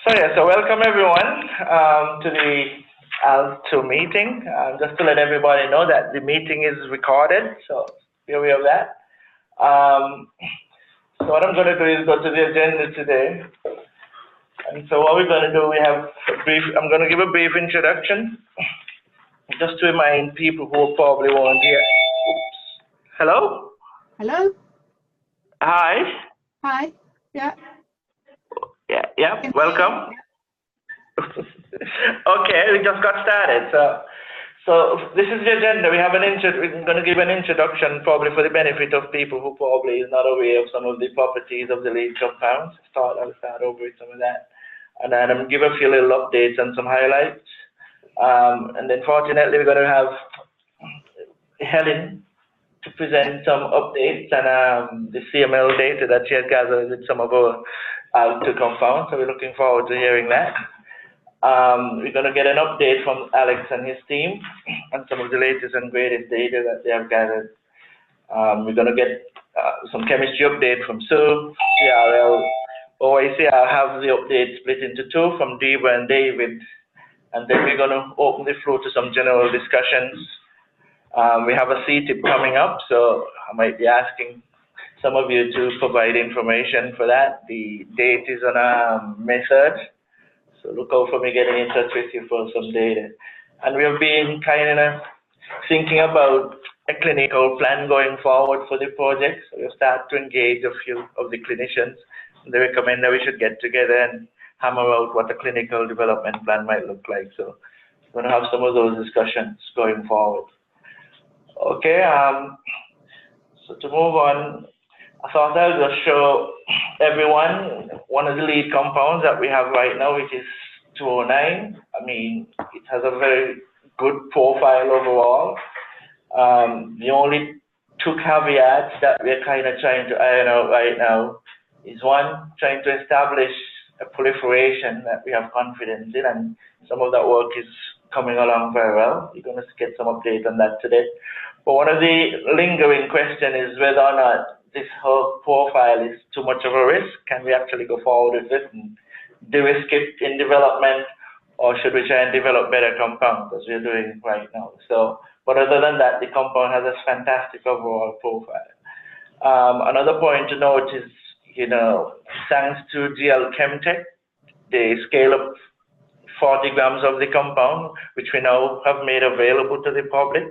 So welcome everyone to the ALK2 meeting. Just to let everybody know that the meeting is recorded, so be aware of that. So what I'm going to do is go to the agenda today. And so what we're going to do, I'm going to give a brief introduction, just to remind people who probably weren't here. Oops. Hello? Hello? Hi. Hi. Yeah. Yeah, welcome. Okay, we just got started. So this is the agenda. We're going to give an introduction, probably for the benefit of people who probably is not aware of some of the properties of the lead compounds. I'll start over with some of that. And then I'm going to give a few little updates and some highlights. And then fortunately, we're going to have Helen to present some updates and the CML data that she has gathered with some of our ALK2 compounds. So we're looking forward to hearing that. We're going to get an update from Alex and his team on some of the latest and greatest data that they have gathered. We're going to get some chemistry update from Sue, CRL, OIC. I'll have the update split into two from Deba and David. And then we're going to open the floor to some general discussions. We have a CTIP coming up, so I might be asking some of you to provide information for that. The date is on May 3rd, so look out for me getting in touch with you for some data. And we've been kind of thinking about a clinical plan going forward for the project. So we'll start to engage a few of the clinicians. They recommend that we should get together and hammer out what a clinical development plan might look like. So we're going to have some of those discussions going forward. Okay, so to move on, I thought I would just show everyone one of the lead compounds that we have right now, which is 209. I mean, it has a very good profile overall. The only two caveats that we're kind of trying to iron out right now is one, trying to establish a proliferation that we have confidence in, and some of that work is coming along very well. You're going to get some update on that today. But one of the lingering questions is whether or not this whole profile is too much of a risk. Can we actually go forward with it and de-risk it in development, or should we try and develop better compounds as we're doing right now? So, but other than that, the compound has a fantastic overall profile. Another point to note is, thanks to GL Chemtech, they scale up 40 grams of the compound, which we now have made available to the public.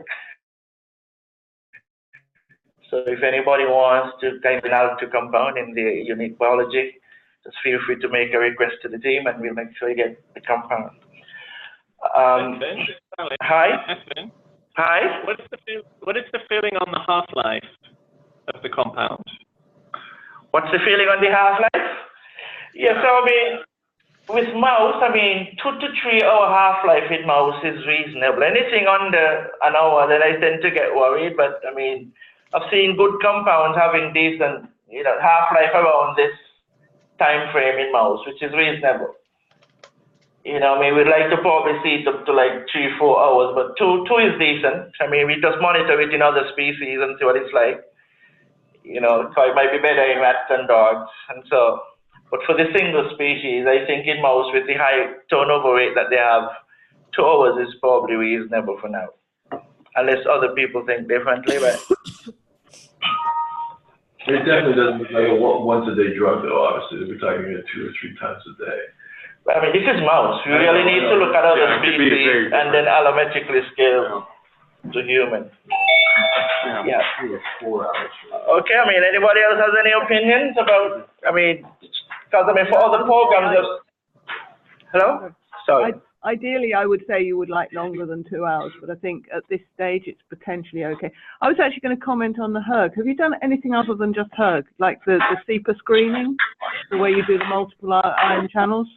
So if anybody wants to kind of an ALK2 compound in the unique biology, just feel free to make a request to the team and we'll make sure you get the compound. Hi. Hi. What is the feeling on the half-life of the compound? What's the feeling on the half-life? Yeah, so I mean, with mouse, 2 to 3 hour half-life in mouse is reasonable. Anything under an hour, then I tend to get worried, but I mean, I've seen good compounds having decent, half-life around this time frame in mouse, which is reasonable. We'd like to probably see it up to like 3-4 hours, but 2 is decent. We just monitor it in other species and see what it's like. So it might be better in rats and dogs, and so. But for the single species, I think in mouse with the high turnover rate that they have, 2 hours is probably reasonable for now, unless other people think differently. But it definitely doesn't look like a once-a-day drug, though. Obviously, we're talking about 2 or 3 times a day. This is mouse. We really need to look at other species and then allometrically scale to human. Yeah. 3 or 4 hours. Okay. Anybody else has any opinions about? Because for other programs, hello? Sorry. Ideally, I would say you would like longer than 2 hours, but I think at this stage it's potentially okay. I was actually going to comment on the hERG. Have you done anything other than just hERG, like the SEPA screening, the way you do the multiple ion channels?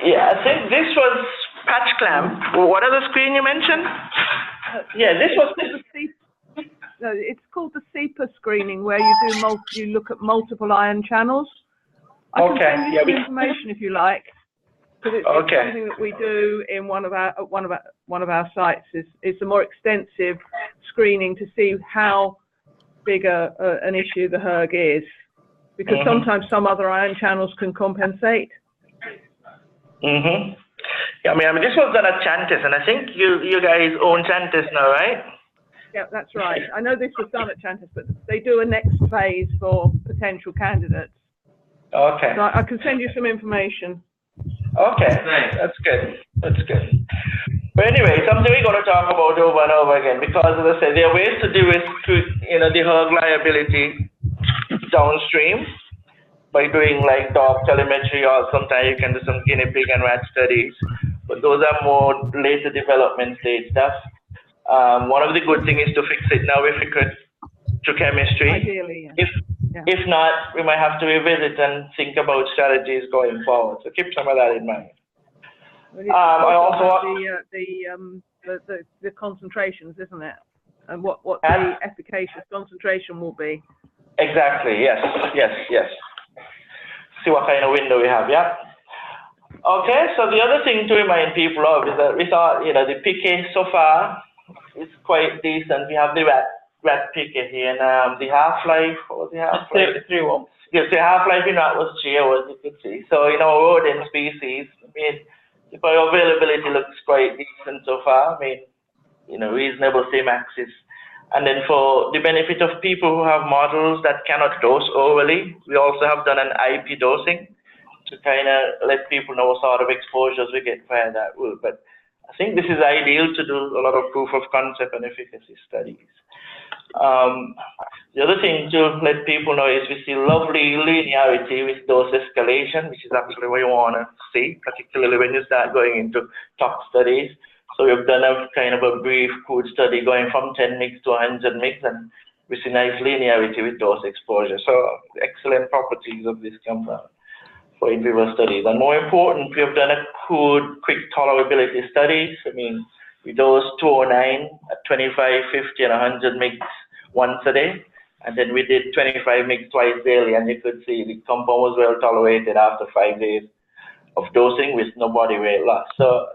Yeah, I think this was patch clamp. What other screen you mentioned? Yeah, this was it's called the SEPA screening, where you look at multiple ion channels. I can send you some information if you like. Because it's something that we do in one of our sites. It's a more extensive screening to see how big an issue the hERG is, because sometimes some other ion channels can compensate. Yeah, I mean, this was done at Chantis, and I think you guys own Chantis now, right? Yeah, that's right. I know this was done at Chantis, but they do a next phase for potential candidates. Okay. So I can send you some information. Okay, nice. That's good. That's good. But anyway, something we're going to talk about over and over again, because as I said, there are ways to do it, the hERG liability downstream by doing like dog telemetry, or sometimes you can do some guinea pig and rat studies. But those are more later development stage stuff. One of the good things is to fix it now if we could to chemistry. Ideally, yeah. If not, we might have to revisit and think about strategies going forward. So keep some of that in mind. I also the concentrations, isn't it? And what the efficacious concentration will be. Exactly. Yes. See what kind of window we have. Yeah. Okay. So the other thing to remind people of is that we thought the PK so far is quite decent. We have the rat PK here, and the half-life, what was the half-life? 3 months. Yes, the half-life in that was 3 hours, you could see. So, rodent species, I mean, the bioavailability looks quite decent so far. I mean, reasonable Cmaxes. And then for the benefit of people who have models that cannot dose orally, we also have done an IP dosing to kind of let people know what sort of exposures we get via that route. But I think this is ideal to do a lot of proof of concept and efficacy studies. The other thing to let people know is we see lovely linearity with dose escalation, which is actually what you want to see, particularly when you start going into tox studies. So we've done a kind of a brief crude study going from 10 mg to 100 mg, and we see nice linearity with dose exposure. So excellent properties of this compound for in vivo studies. And more important, we have done a crude quick tolerability studies. I mean, we dosed 209 at 25, 50, and 100 mg once a day. And then we did 25 mg twice daily, and you could see the compound was well tolerated after 5 days of dosing with no body weight loss. So,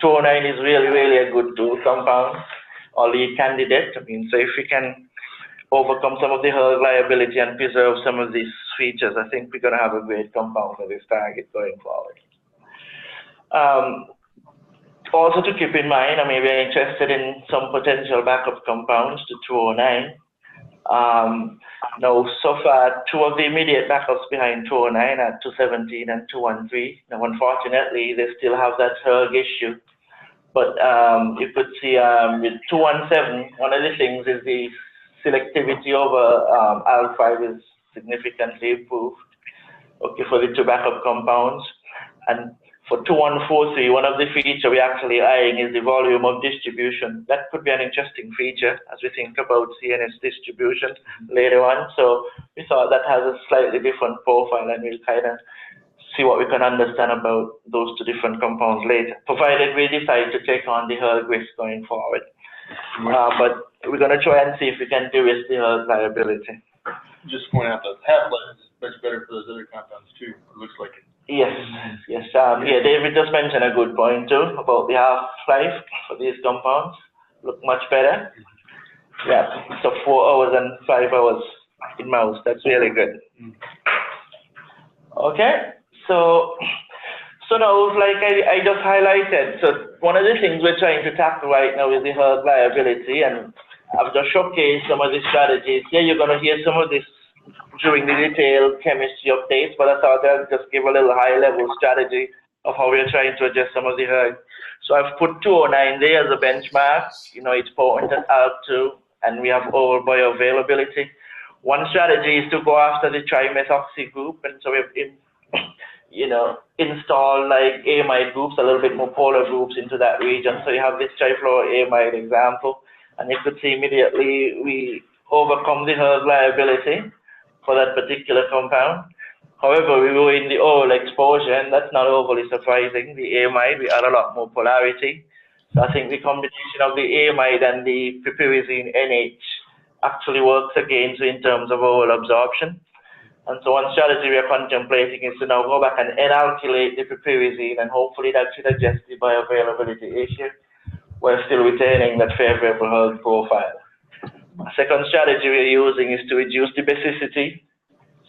209 is really a good tool compound, or lead candidate. I mean, so if we can overcome some of the hERG liability and preserve some of these features, I think we're going to have a great compound for this target going forward. Also to keep in mind, I mean, we're interested in some potential backup compounds to 209. Now, so far, 2 of the immediate backups behind 209 are 217 and 213. Now, unfortunately, they still have that hERG issue. But you could see with 217, one of the things is the selectivity over ALK5 is significantly improved, okay, for the 2 backup compounds. And for 2143, one of the features we're actually eyeing is the volume of distribution. That could be an interesting feature as we think about CNS distribution later on. So we thought that has a slightly different profile, and we'll kind of see what we can understand about those 2 different compounds later, provided we decide to take on the hERG risk going forward. But we're going to try and see if we can de-risk the hERG liability. Just point out that half-life is much better for those other compounds too. It looks like it. Yes. Yeah, David just mentioned a good point too about the half-life for these compounds. Look much better. Yeah, so 4 hours and 5 hours in mouse. That's really good. Okay, so now, like I just highlighted, so one of the things we're trying to tackle right now is the hERG liability, and I've just showcased some of the strategies. Here you're going to hear some of this during the detailed chemistry updates, but I thought I'd just give a little high-level strategy of how we're trying to adjust some of the hERG. So I've put 209 there as a benchmark. It's potent at ALK2, and we have oral bioavailability. One strategy is to go after the trimethoxy group, and so we've installed like amide groups, a little bit more polar groups into that region. So you have this trifluoroamide example, and you could see immediately we overcome the hERG liability for that particular compound. However, we were in the oral exposure, and that's not overly surprising. The amide, we add a lot more polarity. So I think the combination of the amide and the piperazine NH actually works against in terms of oral absorption. And so one strategy we are contemplating is to now go back and enalkylate the piperazine, and hopefully that should adjust the bioavailability issue while still retaining that favorable hERG profile. A second strategy we're using is to reduce the basicity,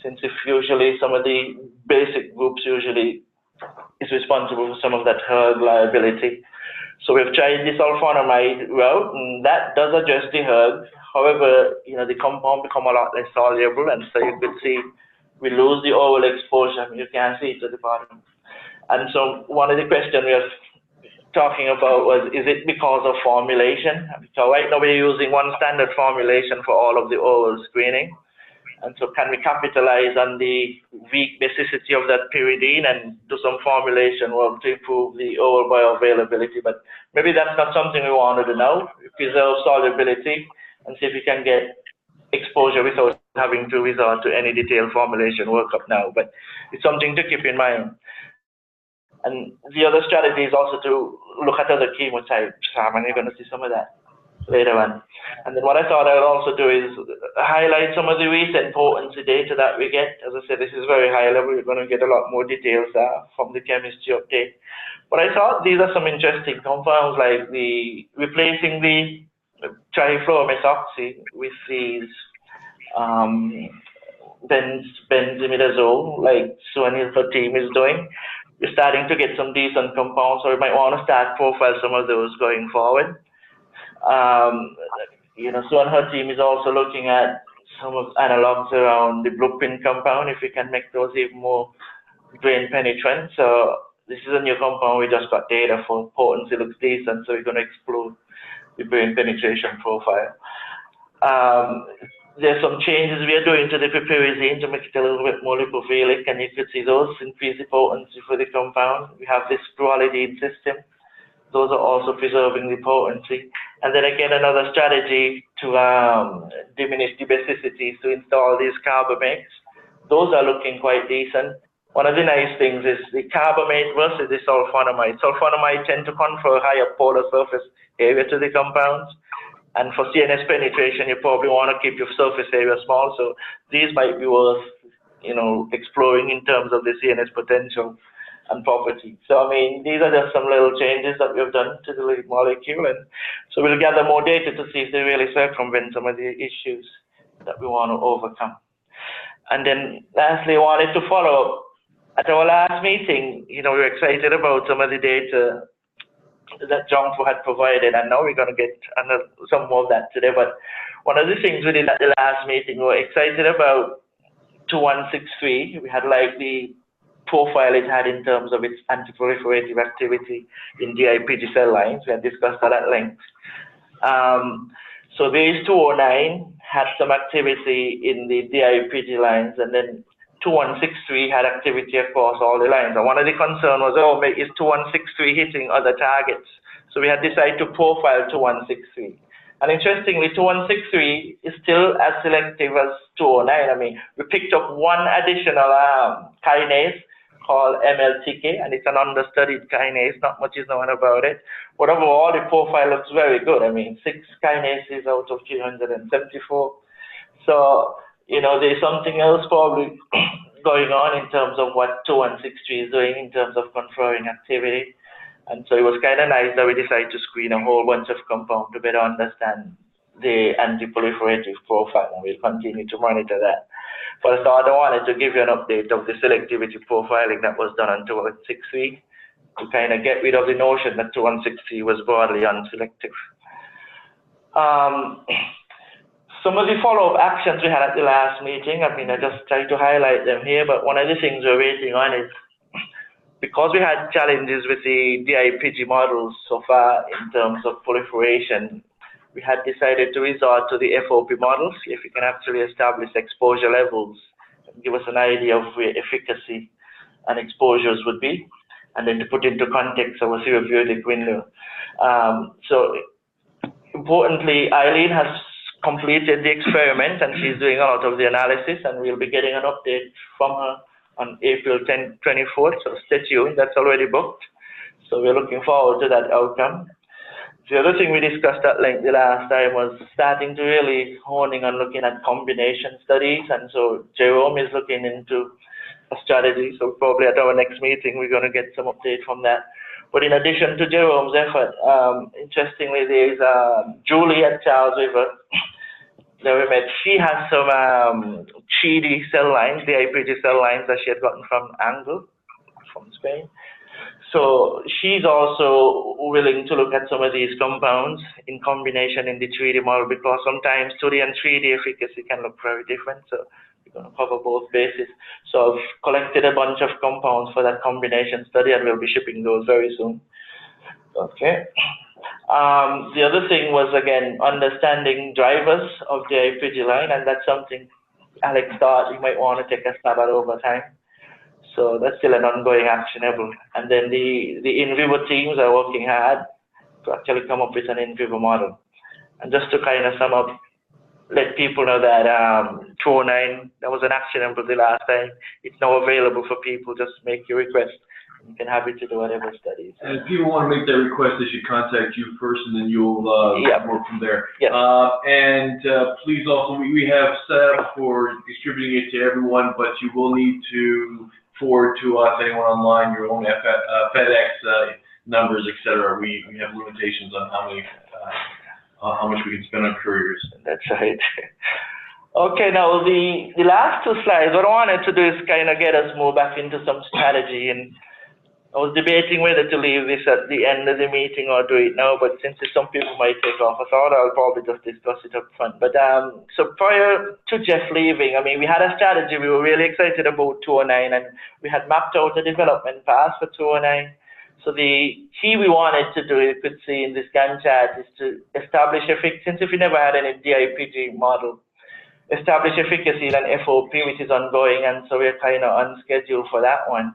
since if usually some of the basic groups usually is responsible for some of that hERG liability. So we've tried the sulfonamide route, and that does address the hERG. However, the compound become a lot less soluble, and so you could see we lose the oral exposure. You can see it at the bottom. And so one of the questions we are talking about was, is it because of formulation? So right now we're using one standard formulation for all of the oral screening. And so can we capitalize on the weak basicity of that pyridine and do some formulation work to improve the oral bioavailability? But maybe that's not something we want to do now. We preserve solubility and see if we can get exposure without having to resort to any detailed formulation workup now. But it's something to keep in mind. And the other strategy is also to look at other chemotypes, and you're going to see some of that later on. And then what I thought I would also do is highlight some of the recent potency data that we get. As I said, this is very high level. You're going to get a lot more details from the chemistry update. But I thought these are some interesting compounds, like replacing the trifluoromethoxy with these benzimidazole, like Sue and her team is doing. We're starting to get some decent compounds, so we might want to start profile some of those going forward. Sue and her team is also looking at some of analogs around the blueprint compound, if we can make those even more brain penetrant. So this is a new compound we just got data for. Potency looks decent, so we're going to explore the brain penetration profile. There's some changes we are doing to the piperazine to make it a little bit more lipophilic, and you could see those increase the potency for the compound. We have this prolidine system. Those are also preserving the potency. And then again, another strategy to diminish the basicity to install these carbamates. Those are looking quite decent. One of the nice things is the carbamate versus the sulfonamide. Sulfonamide tend to confer higher polar surface area to the compounds. And for CNS penetration, you probably want to keep your surface area small. So these might be worth, exploring in terms of the CNS potential and property. So, these are just some little changes that we've done to the lead molecule. And so we'll gather more data to see if they really circumvent some of the issues that we want to overcome. And then lastly, I wanted to follow up. At our last meeting, we were excited about some of the data that Jungfu had provided, and now we're going to get some more of that today. But one of the things we did at the last meeting, we were excited about 2163. We had the profile it had in terms of its antiproliferative activity in DIPG cell lines. We had discussed that at length. So base 209 had some activity in the DIPG lines, and then 2163 had activity across all the lines. And one of the concerns was, is 2163 hitting other targets? So we had decided to profile 2163. And interestingly, 2163 is still as selective as 209. We picked up one additional kinase called MLTK, and it's an understudied kinase. Not much is known about it. But overall, the profile looks very good. 6 kinases out of 374. So, there's something else probably going on in terms of what 2163 is doing in terms of conferring activity. And so it was kind of nice that we decided to screen a whole bunch of compounds to better understand the antiproliferative profile, and we'll continue to monitor that. First, I wanted to give you an update of the selectivity profiling that was done on 2163 to kind of get rid of the notion that 2163 was broadly unselective. Some of the follow-up actions we had at the last meeting, I just tried to highlight them here, but one of the things we're waiting on is, because we had challenges with the DIPG models so far in terms of proliferation, we had decided to resort to the FOP models, if we can actually establish exposure levels and give us an idea of where efficacy and exposures would be, and then to put into context our therapeutic window. So importantly, Eileen has completed the experiment, and she's doing a lot of the analysis, and we'll be getting an update from her on April 24th, so stay tuned. That's already booked, so we're looking forward to that outcome. The other thing we discussed at length the last time was starting to really honing on looking at combination studies, and so Jerome is looking into a strategy, so probably at our next meeting we're going to get some update from that. But in addition to Jerome's effort, interestingly, there's Julie at Charles River that we met. She has some CHIDI cell lines, the DIPG cell lines that she had gotten from Angle, from Spain. So she's also willing to look at some of these compounds in combination in the 3D model, because sometimes 2D and 3D efficacy can look very different. So we're going to cover both bases. So I've collected a bunch of compounds for that combination study, and we'll be shipping those very soon. Okay. The other thing was, again, understanding drivers of the DIPG line, and that's something Alex thought you might want to take a stab at over time. So that's still an ongoing actionable. And then the in vivo teams are working hard to actually come up with an in vivo model. And just to kind of sum up, let people know that 209, that was an actionable the last time. It's now available for people. Just make your request. You can have it to do whatever studies. And if people want to make that request, they should contact you first, and then you'll work from there. Yep. Please also, we have set up for distributing it to everyone, but you will need to forward to us, anyone online, your own FedEx numbers, etc. We have limitations on how much we can spend on couriers. That's right. Okay, now the last two slides, what I wanted to do is kind of get us more back into some strategy, and I was debating whether to leave this at the end of the meeting or do it now, but since some people might take off, I thought I'll probably just discuss it up front. But so prior to Jeff leaving, I mean, we had a strategy. We were really excited about 209, and we had mapped out a development path for 209. So the key we wanted to do, you could see in this Gantt chart, is to establish efficacy, since if we never had any DIPG model, establish efficacy in an FOP, which is ongoing, and so we're kind of on schedule for that one.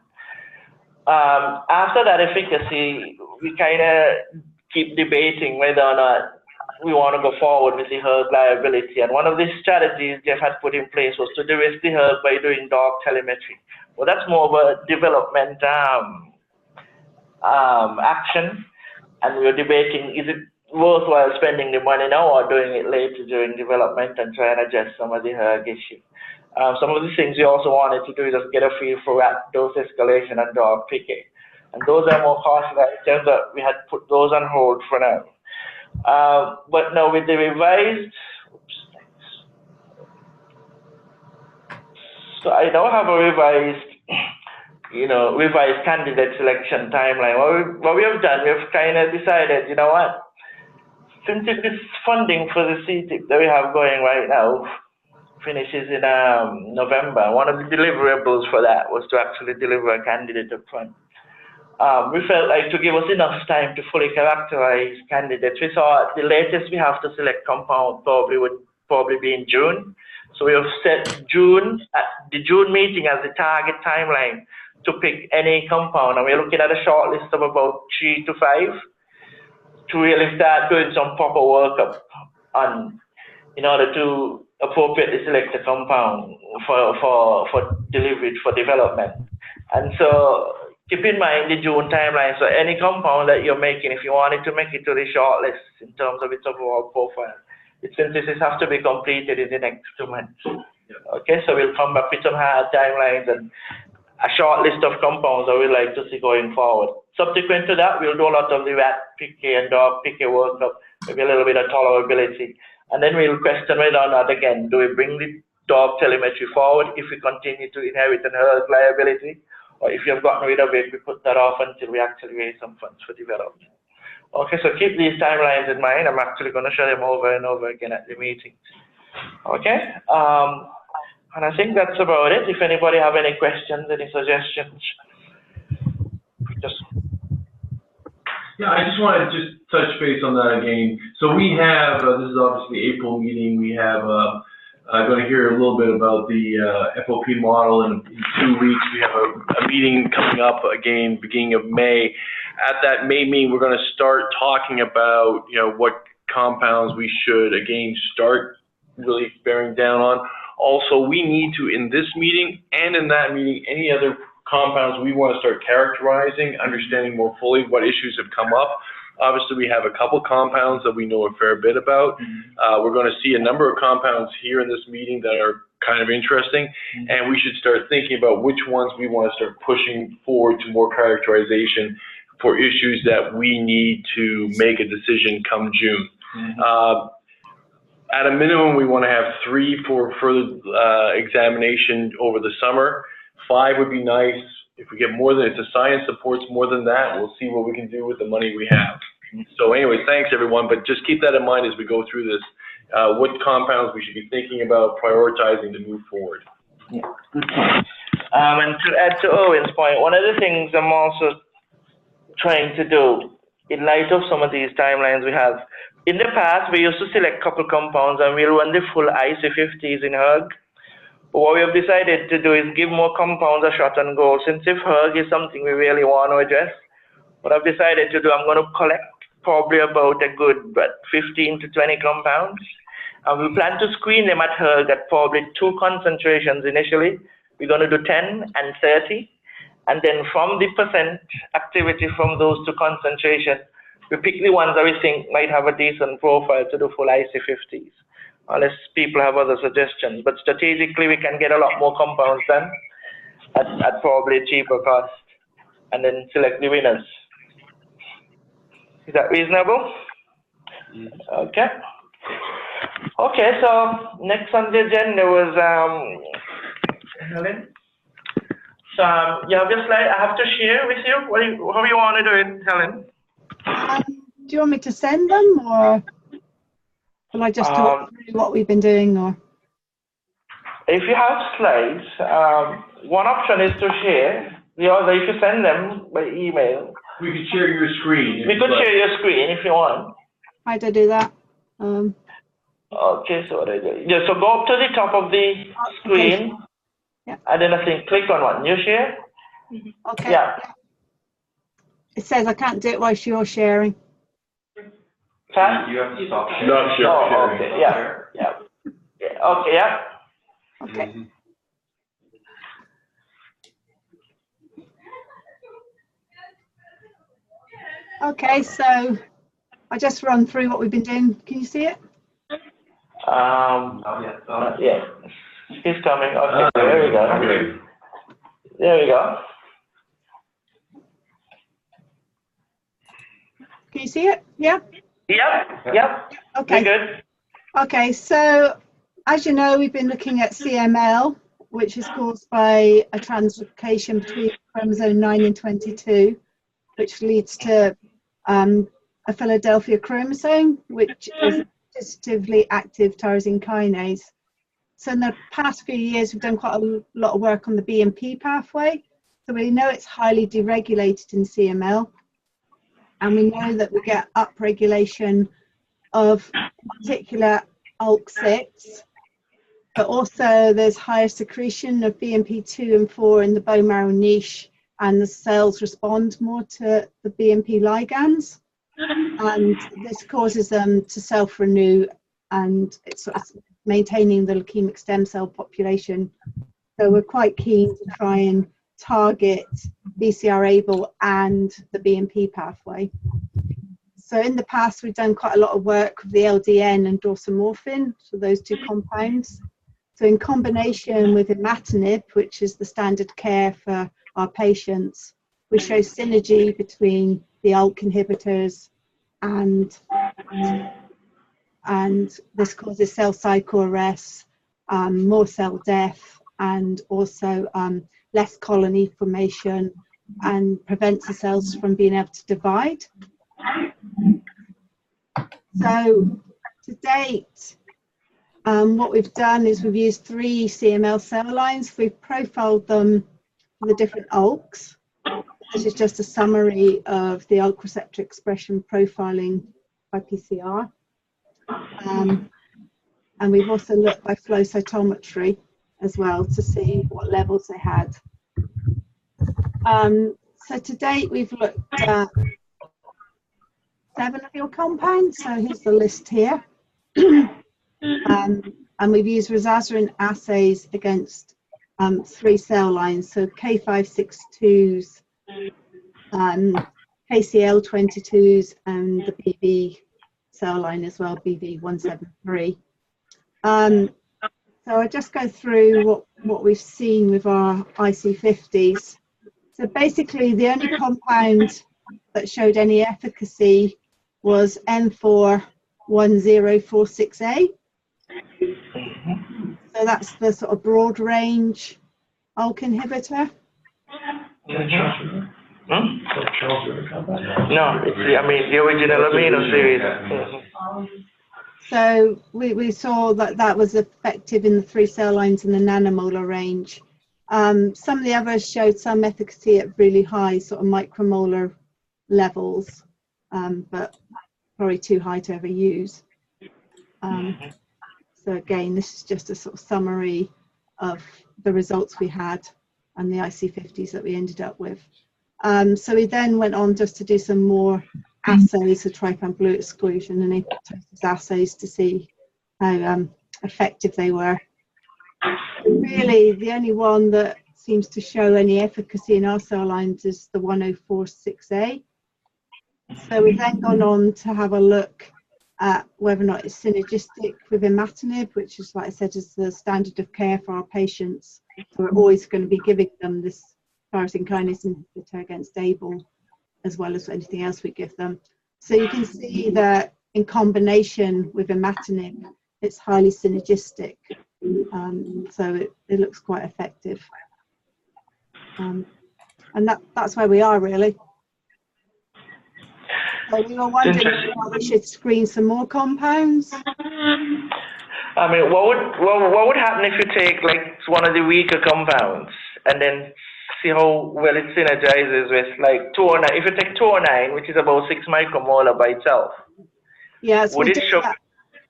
After that efficacy, we kind of keep debating whether or not we want to go forward with the hERG liability. And one of the strategies Jeff had put in place was to de-risk the hERG by doing dark telemetry. Well, that's more of a development action. And we were debating, is it worthwhile spending the money now or doing it later during development and try and adjust some of the hERG issue. Some of the things we also wanted to do is just get a feel for dose escalation and dog PK. And those are more costly items that we had put those on hold for now. But now with the revised, so I now have a revised candidate selection timeline. What we have done, we have kind of decided, you know what, since this funding for the CTIP that we have going right now finishes in November, one of the deliverables for that was to actually deliver a candidate up front. We felt like to give us enough time to fully characterize candidates, we thought the latest we have to select compound would be in June. So we have set June, the June meeting as the target timeline to pick any compound, and we're looking at a short list of about 3 to 5 to really start doing some proper workup on in order to appropriately select a compound for delivery, for development. And so keep in mind the June timeline. So any compound that you're making, if you wanted to make it to the short list in terms of its overall profile, its synthesis has to be completed in the next 2 months. Okay, so we'll come back with some hard timelines and a short list of compounds that we'd like to see going forward. Subsequent to that, we'll do a lot of the rat PK and dog PK workup, maybe a little bit of tolerability. And then we'll question whether or not, again, do we bring the dog telemetry forward if we continue to inherit an hERG liability, or if you've gotten rid of it, we put that off until we actually raise some funds for development. Okay, so keep these timelines in mind. I'm actually going to show them over and over again at the meeting. Okay, and I think that's about it. If anybody have any questions, any suggestions, Yeah, I just want to touch base on that again. So we have, this is obviously the April meeting, we have, going to hear a little bit about the FOP model in 2 weeks. We have a meeting coming up again, beginning of May. At that May meeting, we're going to start talking about, what compounds we should, again, start really bearing down on. Also, we need to, in this meeting and in that meeting, any other compounds we want to start characterizing, understanding more fully what issues have come up. Obviously, we have a couple compounds that we know a fair bit about. We're going to see a number of compounds here in this meeting that are kind of interesting, and we should start thinking about which ones we want to start pushing forward to more characterization for issues that we need to make a decision come June. At a minimum, we want to have 3 for further examination over the summer. 5 would be nice. If we get more than, if the science supports more than that, we'll see what we can do with the money we have. So anyway, thanks everyone, but just keep that in mind as we go through this, what compounds we should be thinking about prioritizing to move forward. Yeah, good point. And to add to Owen's point, one of the things I'm also trying to do, in light of some of these timelines we have, in the past we used to select a couple compounds and we'll run the full IC50s in hERG. But what we have decided to do is give more compounds a shot on goal. Since if hERG is something we really want to address, what I've decided to do, I'm going to collect probably about a good 15 to 20 compounds. And we plan to screen them at hERG at probably 2 concentrations initially. We're going to do 10 and 30. And then from the percent activity from those 2 concentrations, we pick the ones that we think might have a decent profile to do full IC50s, unless people have other suggestions. But strategically, we can get a lot more compounds done at probably a cheaper cost, and then select the winners. Is that reasonable? Okay. Okay, so next on the agenda was Helen. So you have your slide. I have to share with you. How you want to do it, Helen? Do you want me to send them, or will I just talk through what we've been doing? Or if you have slides, one option is to share. The other, if you send them by email. We could share your screen. We could share your screen if you want. How do I do that? Okay, so what I do? Yeah, so go up to the top of the screen, okay. Yeah. And then I think click on one. You share? Okay. Yeah. It says I can't do it while you're sharing. Can? You have to stop sharing. Not sharing. Oh, okay. Yeah. Yeah. Okay. Yeah. Okay. Okay, so I just run through what we've been doing. Can you see it? Yeah. He's coming. Okay, there we go. Okay. There we go. Can you see it? Yeah? Yep. Okay. Good. Okay, so as you know, we've been looking at CML, which is caused by a translocation between chromosome 9 and 22, which leads to a Philadelphia chromosome, which is a positively active tyrosine kinase. So in the past few years, we've done quite a lot of work on the BMP pathway. So we know it's highly deregulated in CML. And we know that we get upregulation of particular ALK6, but also there's higher secretion of BMP2 and 4 in the bone marrow niche, and the cells respond more to the BMP ligands. And this causes them to self-renew, and it's sort of maintaining the leukemic stem cell population. So we're quite keen to try and target BCR-ABL and the BMP pathway. So in the past, we've done quite a lot of work with the LDN and dorsomorphin, so those 2 compounds. So in combination with imatinib, which is the standard care for our patients, we show synergy between the ALK inhibitors, and this causes cell cycle arrest, more cell death, and also less colony formation, and prevents the cells from being able to divide. So to date, what we've done is we've used 3 CML cell lines. We've profiled them for the different ALKs. This is just a summary of the ALK receptor expression profiling by PCR. And we've also looked by flow cytometry as well to see what levels they had. So to date, we've looked at 7 of your compounds. So here's the list here. And we've used Rosazurin assays against 3 cell lines. So K562s, KCL22s, and the BV cell line as well, BV173. So I just go through what we've seen with our IC50s. So basically, the only compound that showed any efficacy was M41046A. So that's the sort of broad range ALK inhibitor. No, it's the original amino series. So we saw that was effective in the 3 cell lines in the nanomolar range. Some of the others showed some efficacy at really high sort of micromolar levels, but probably too high to ever use. So again, this is just a sort of summary of the results we had and the IC50s that we ended up with. So we then went on just to do some more assays for trypan blue exclusion and apoptosis assays to see how effective they were. Really, the only one that seems to show any efficacy in our cell lines is the 1046A. So we've then gone on to have a look at whether or not it's synergistic with imatinib, which is, like I said, is the standard of care for our patients. So we're always going to be giving them this tyrosine kinase inhibitor against ABL, as well as anything else we give them. So you can see that in combination with imatinib, it's highly synergistic. So it looks quite effective. And that's where we are, really. So we were wondering whether we should screen some more compounds. What would happen if you take like one of the weaker compounds and then see how well it synergizes with like 209? If you take 209, which is about 6 micromolar by itself, so would it show?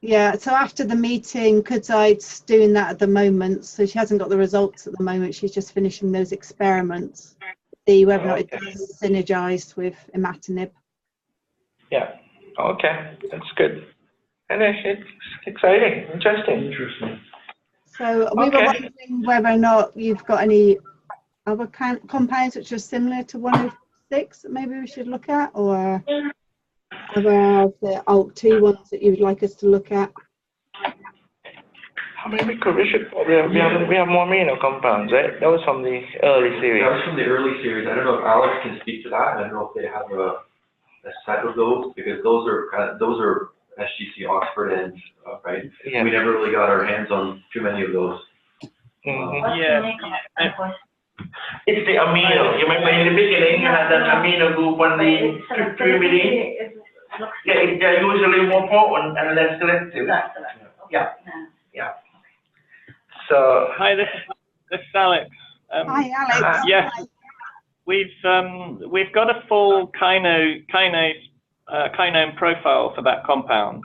Yeah, so after the meeting, Kudzai's doing that at the moment, so she hasn't got the results at the moment. She's just finishing those experiments, see whether or not it does synergize with imatinib. Yeah. Okay, that's good. And it's exciting, interesting. So we were wondering whether or not you've got any other compounds which are similar to 106 that maybe we should look at, or other of the ALK2 ones that you'd like us to look at. We should probably we have more amino compounds, right? That was from the early series. That was from the early series. I don't know if Alex can speak to that. I don't know if they have a set of those, because those are SGC Oxford ends, right? Yeah. We never really got our hands on too many of those. It's the amino. You remember in the beginning you had that amino group on the pyrimidine? Yeah, they're usually more potent and less selective. Yeah. So hi, this is Alex. Hi, Alex. Yes. We've got a full kinome profile for that compound.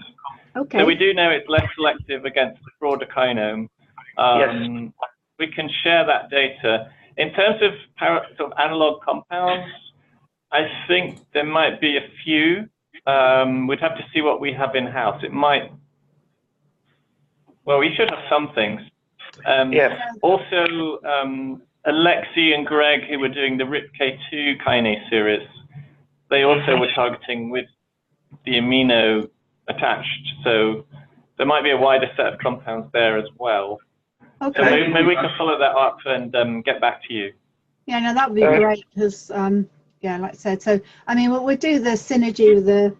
Okay. So we do know it's less selective against the broader kinome. Yes. We can share that data. In terms of sort of analog compounds, I think there might be a few. We'd have to see what we have in house. It might. Well, we should have some things. Yes. Also, Alexi and Greg, who were doing the RIPK2 kinase series, they also were targeting with the amino attached. So there might be a wider set of compounds there as well. Okay. So maybe we can follow that up and get back to you. Yeah, no, that would be great, because, yeah, like I said, so, I mean, we'll do the synergy with the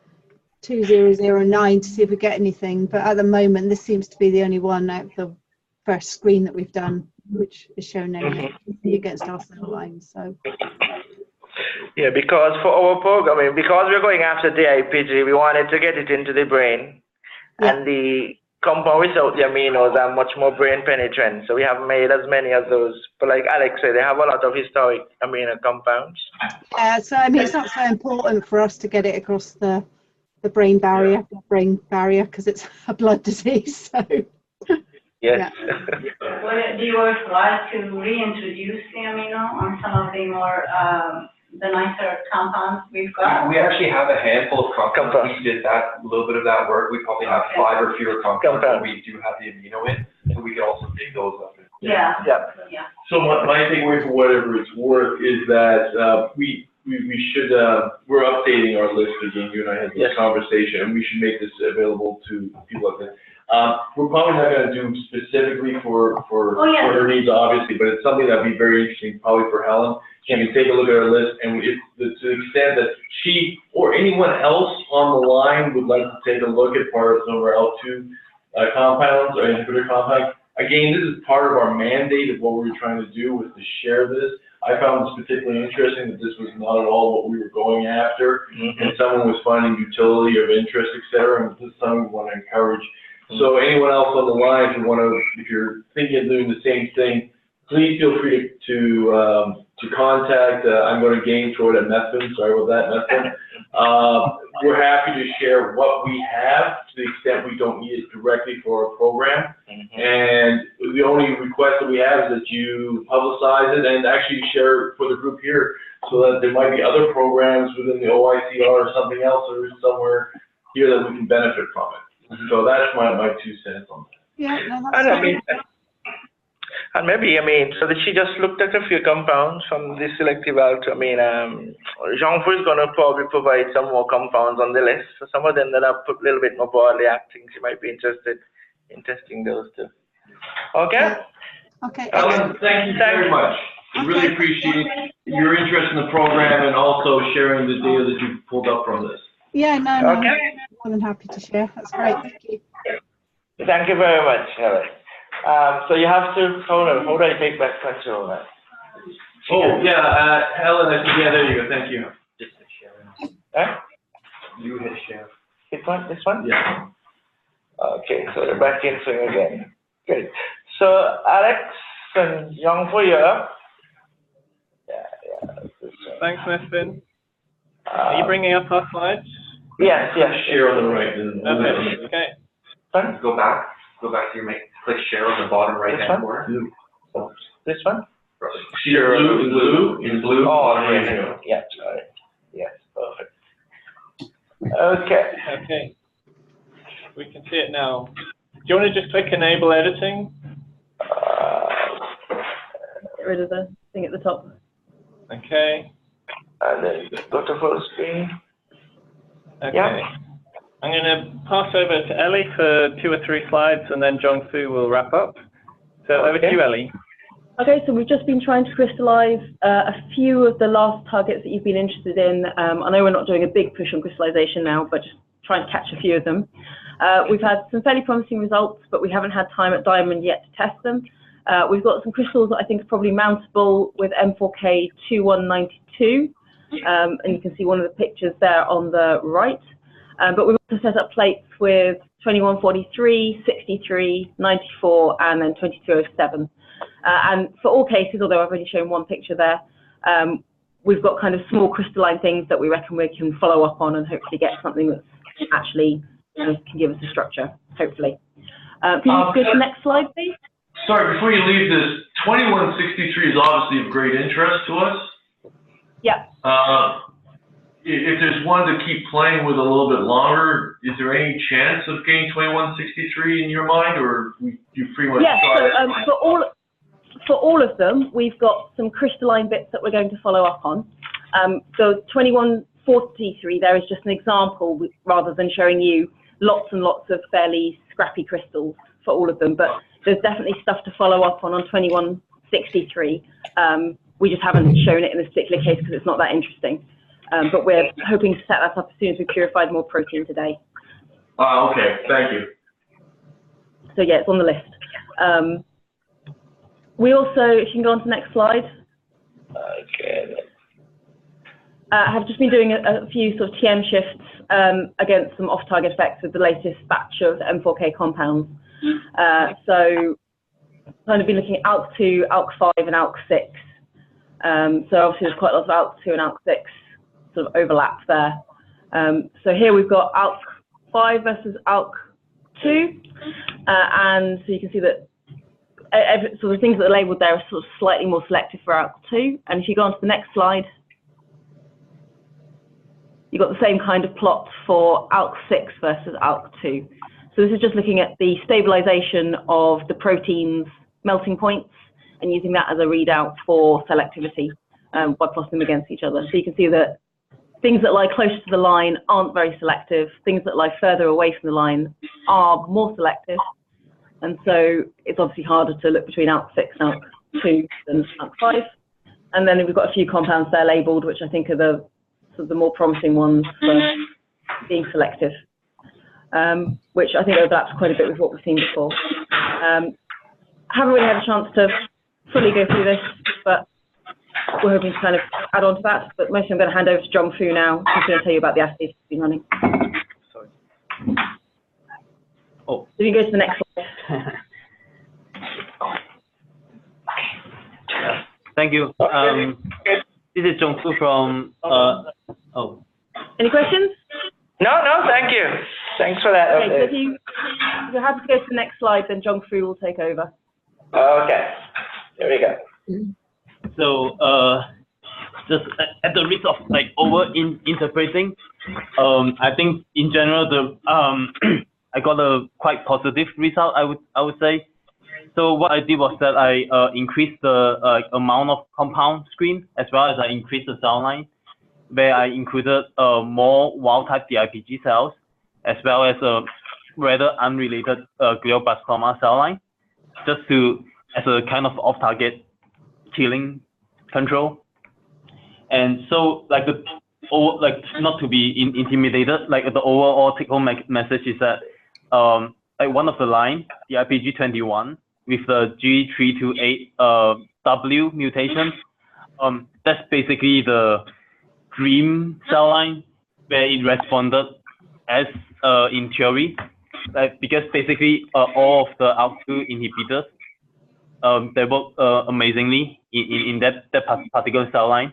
2009 to see if we get anything, but at the moment, this seems to be the only one out of the first screen that we've done, which is shown any against our cell lines. So. Yeah, because for our programming, because we're going after DIPG, we wanted to get it into the brain, and the compound without the aminos are much more brain penetrant. So we haven't made as many of those. But like Alex said, they have a lot of historic amino compounds. Yeah, so I mean, it's not so important for us to get it across the brain barrier, because it's a blood disease. So. Yes. Would you like to reintroduce the amino on some of the more the nicer compounds we've got? We actually have a handful of compounds. We did a little bit of that work. We probably have 5 or fewer compounds that we do have the amino in, so we can also dig those up. Yeah. So my takeaway, for whatever it's worth, is that we should we're updating our list again. You and I had this conversation, and we should make this available to people out there. We're probably not going to do specifically for her needs, obviously, but it's something that'd be very interesting, probably for Helen. She can take a look at our list, and to the extent that she or anyone else on the line would like to take a look at part of some of our ALK2 compounds or inhibitor compounds, again, this is part of our mandate of what we were trying to do, was to share this. I found this particularly interesting, that this was not at all what we were going after, and someone was finding utility of interest, et cetera, and this is something we want to encourage. So anyone else on the line, if you're thinking of doing the same thing, please feel free to contact, I'm going to throw it at Methvin, sorry about that, Methvin. We're happy to share what we have to the extent we don't need it directly for our program. And the only request that we have is that you publicize it and actually share it for the group here, so that there might be other programs within the OICR or something else, or somewhere here that we can benefit from it. So that's my 2 cents on that. Yeah, no, that's and maybe, so that she just looked at a few compounds from this selective ALK2. Jean-Paul is going to probably provide some more compounds on the list. So some of them that are a little bit more broadly acting, she might be interested in testing those too. Okay? Okay. Ellen, thank you very much. I really appreciate your interest in the program and also sharing the data that you've pulled up from this. Yeah, no, I'm more than happy to share. That's great. Thank you. Thank you very much, Helen. So you have to, hold on, how do I take back control of that? Oh, yeah, Helen, I think, yeah, there you go, thank you. Just hit share. You hit share. This one? Yeah. Okay, so we're back in swing again. Great. So Alex and Jean-Paul here. Thanks, Methvin. Are you bringing up our slides? Yes. Share on the right. Okay. Fun? Go back to your click share on the bottom right-hand corner. This one? Share in blue. Oh, yeah, sorry. Yes, perfect. Okay. Okay. We can see it now. Do you want to just click enable editing? Get rid of the thing at the top. Okay. And then go to full screen. Okay. Yeah. I'm going to pass over to Ellie for 2 or 3 slides, and then Jong-Fu will wrap up. So over to you, Ellie. Okay, so we've just been trying to crystallize a few of the last targets that you've been interested in. I know we're not doing a big push on crystallization now, but just trying to catch a few of them. We've had some fairly promising results, but we haven't had time at Diamond yet to test them. We've got some crystals that I think are probably mountable with M4K 2192, and you can see one of the pictures there on the right. But we've also set up plates with 2143, 63, 94, and then 2207. And for all cases, although I've already shown one picture there, we've got kind of small crystalline things that we reckon we can follow up on and hopefully get something that's actually can give us a structure, hopefully. Can you go to the next slide, please? Sorry, before you leave this, 2163 is obviously of great interest to us. Yeah. If there's one to keep playing with a little bit longer, is there any chance of getting 2163 in your mind, or you pretty much? Yeah. So for all of them, we've got some crystalline bits that we're going to follow up on. So 2143 there is just an example, rather than showing you lots and lots of fairly scrappy crystals for all of them. But there's definitely stuff to follow up on 2163. We just haven't shown it in this particular case because it's not that interesting. But we're hoping to set that up as soon as we purified more protein today. Okay, thank you. So yeah, it's on the list. We also, if you can go on to the next slide. Okay. Have just been doing a few sort of TM shifts against some off-target effects with the latest batch of M4K compounds. So kind of been looking at ALK2, ALK5, and ALK6. So obviously there's quite a lot of ALK2 and ALK6 sort of overlap there. So here we've got ALK5 versus ALK2, and so you can see that so the things that are labelled there are sort of slightly more selective for ALK2. And if you go on to the next slide, you've got the same kind of plot for ALK6 versus ALK2. So this is just looking at the stabilization of the protein's melting points and using that as a readout for selectivity by plotting them against each other. So you can see that things that lie closer to the line aren't very selective. Things that lie further away from the line are more selective. And so it's obviously harder to look between ALK6 and ALK2 than ALK5. And then we've got a few compounds there labelled, which I think are the sort of the more promising ones for being selective, which I think overlaps quite a bit with what we've seen before. haven't really had a chance to fully go through this, but we're hoping to kind of add on to that. But mostly I'm going to hand over to John Fu now, who's going to tell you about the assays he's been running. Sorry. Oh. So you can go to the next slide. Thank you. This is John Fu from. Any questions? No, thank you. Thanks for that. Okay, so if you're happy to go to the next slide, then John Fu will take over. Okay, there we go. So, just at the risk of like over-interpreting, I think in general I got a quite positive result. I would say. So what I did was that I increased the amount of compound screen as well as I increased the cell line, where I included more wild-type DIPG cells as well as a rather unrelated glioblastoma cell line, just as a kind of off-target killing control. And so not to be intimidated, like the overall take-home message is that like one of the line, DIPG21 with the G328W mutation, that's basically the dream cell line where it responded as in theory, because basically all of the ALK2 inhibitors, they work amazingly in that particular cell line.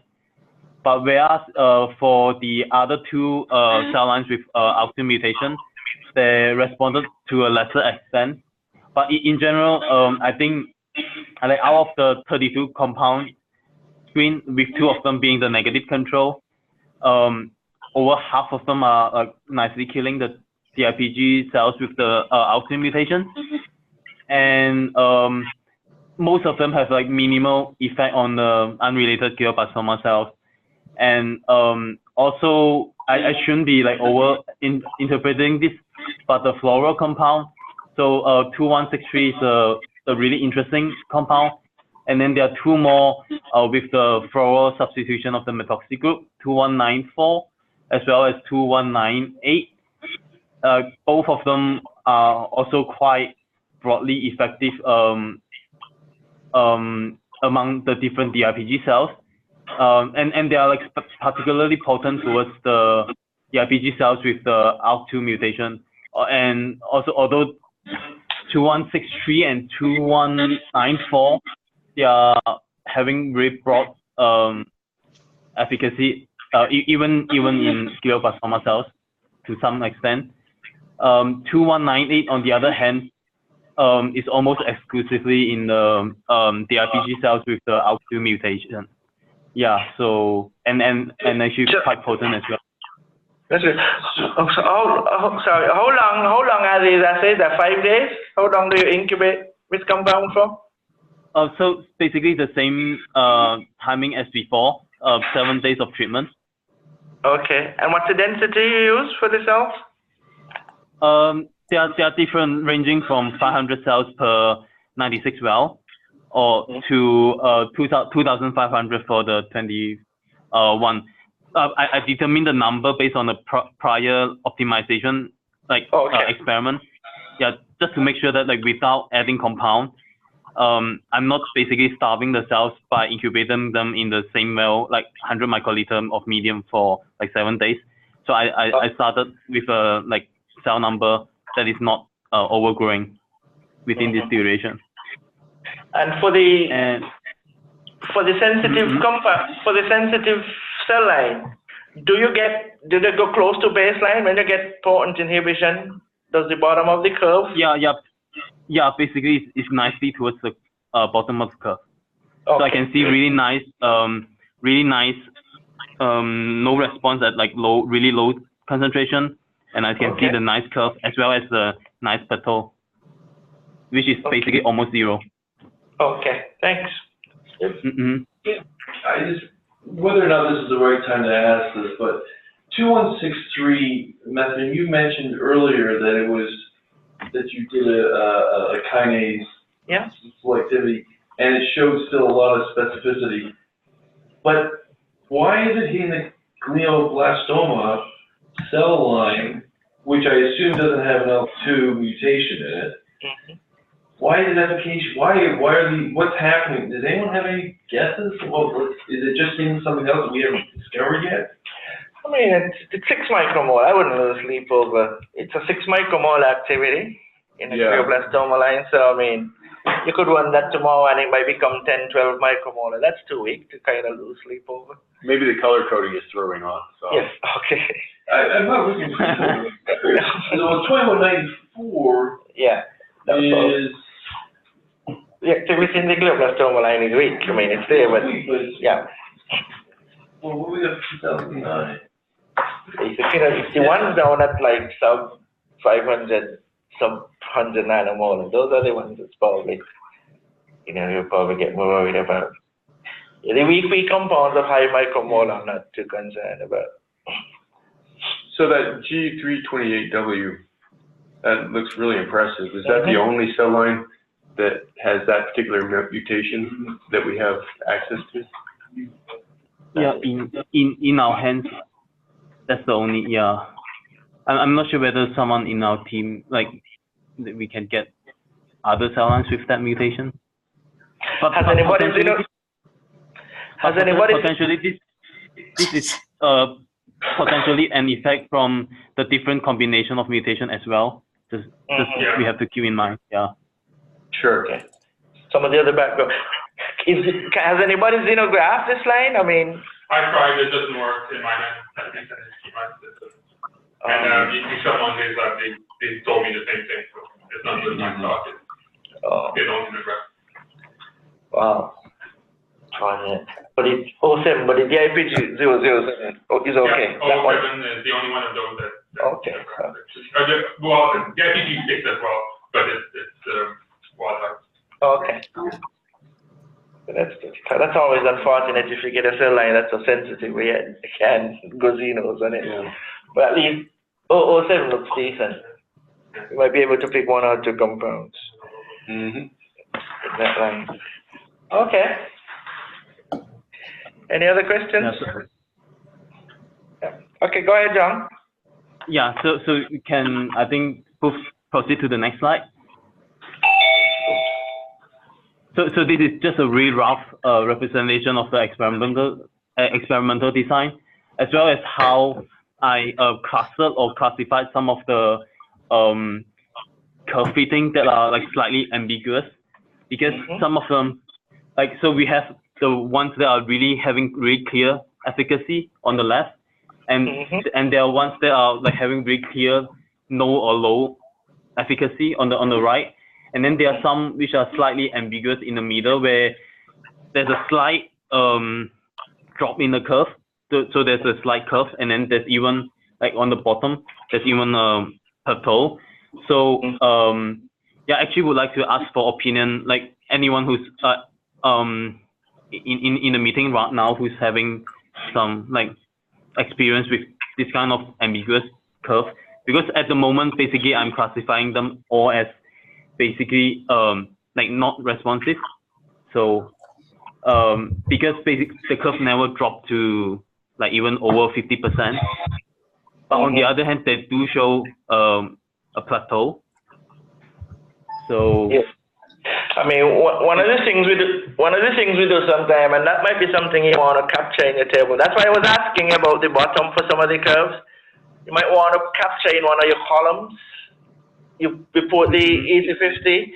But whereas for the other two cell lines with ALK2 mutation, they responded to a lesser extent. But in general, I think like out of the 32 compound screen, with 2 of them being the negative control, over half of them are nicely killing the DIPG cells with the ALK2 mutation, and most of them have like minimal effect on the unrelated glioblastoma cells. And also, I shouldn't be like interpreting this, but the floral compound, so 2163 is a really interesting compound. And then there are 2 more with the floral substitution of the methoxy group, 2194 as well as 2198. Both of them are also quite broadly effective among the different DIPG cells. And they are like particularly potent towards the DIPG cells with the ALK2 mutation. And also, although 2163 and 2194, they are having very broad efficacy, even in glioblastoma cells to some extent. 2198, on the other hand, is almost exclusively in the DIPG cells with the ALK2 mutation. Yeah, so and actually quite potent as well. That's it. So sorry, how long are these assays? 5 days? How long do you incubate this compound for? So basically the same timing as before, 7 days of treatment. Okay, and what's the density you use for the cells? They are different, ranging from 500 cells per 96 well, or to 2,500 for the 21. I determined the number based on the prior optimization experiment. Yeah, just to make sure that like without adding compound, I'm not basically starving the cells by incubating them in the same well, like 100 microliter of medium for like 7 days. So I started with a like cell number that is not overgrowing within this duration. And for the sensitive compound, for the sensitive cell line, do they go close to baseline when you get potent inhibition? Does the bottom of the curve? Yeah. Basically, it's nicely towards the bottom of the curve. Okay. So I can see really nice, no response at like really low concentration, and I can see the nice curve as well as the nice plateau, which is basically almost 0. Okay, thanks. Whether or not this is the right time to ask this, but 2163 method, you mentioned earlier that you did a kinase selectivity, and it showed still a lot of specificity. But why is it in the glioblastoma cell line, which I assume doesn't have an ALK2 mutation in it, Why is efficacious? Why are the, what's happening? Does anyone have any guesses? Well, is it just in something else that we haven't discovered yet? I mean, it's 6 micromole. I wouldn't lose sleep over. It's a 6 micromole activity in a glioblastoma line. So, I mean, you could run that tomorrow and it might become 10, 12 micromolar. That's too weak to kind of lose sleep over. Maybe the color coding is throwing off. So. Yes, okay. I'm not looking for it. So 2194 is... The activity in the glioblastoma line is weak. I mean, it's there, but yeah. Well, what we got 2009? It's the ones down at like sub 500, sub 100 nanomolar. Those are the ones that's probably, you'll probably get more worried about. Yeah, the weak compounds of high micromolar I'm not too concerned about. So that G328W, that looks really impressive. Is that the only cell line that has that particular mutation that we have access to? Yeah, in our hands, that's the only, I'm not sure whether someone in our team, like, we can get other cell lines with that mutation. But potentially this is potentially an effect from the different combination of mutation as well. Just we have to keep in mind, Sure. Okay. Some of the other background. Has anybody xenographed this line? I mean, I tried, it doesn't work in my hand. I think that is too much. And you someone who's they told me the same thing, so it's not just my target. They don't xenograph. Wow. But it's 07, but the DIPG 007 is okay. Yeah, 07 is the only one of those that okay. Well, DIPG 6 as well, but it's wild. Okay. That's good. That's always unfortunate if you get a cell line that's so sensitive where you can go xenos on it. Yeah. But at least 007 looks decent. You might be able to pick 1 or 2 compounds. In that line. Okay. Any other questions? Yes, okay, go ahead, John. Yeah, so we can, I think, proceed to the next slide. So this is just a really rough representation of the experimental design, as well as how I clustered or classified some of the curve fitting that are like slightly ambiguous, because some of them, like, so we have the ones that are really having really clear efficacy on the left, and there are ones that are like having really clear no or low efficacy on the right. And then there are some which are slightly ambiguous in the middle, where there's a slight drop in the curve. So there's a slight curve, and then there's even, like on the bottom, there's even a plateau. So yeah, I actually would like to ask for opinion, like anyone who's in the meeting right now who's having some like experience with this kind of ambiguous curve, because at the moment basically I'm classifying them all as basically like not responsive. So because basically the curve never dropped to like even over 50%, but on the other hand they do show a plateau. So yes. I mean, one of the things we do sometimes, and that might be something you want to capture in your table. That's why I was asking about the bottom for some of the curves. You might want to capture in one of your columns. You report the 80-50.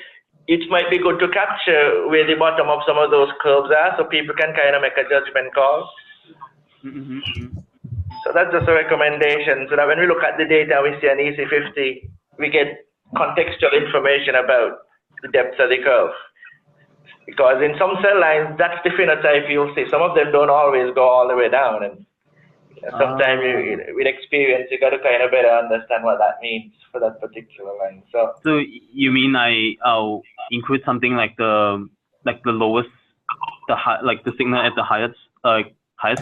It might be good to capture where the bottom of some of those curves are, so people can kind of make a judgment call. So that's just a recommendation, so that when we look at the data, we see an EC50, we get contextual information about the depth of the curve. Because in some cell lines, that's the phenotype you'll see. Some of them don't always go all the way down, and sometimes with experience, you got to kind of better understand what that means for that particular line. So you mean I'll include something like the lowest, like the signal at the highest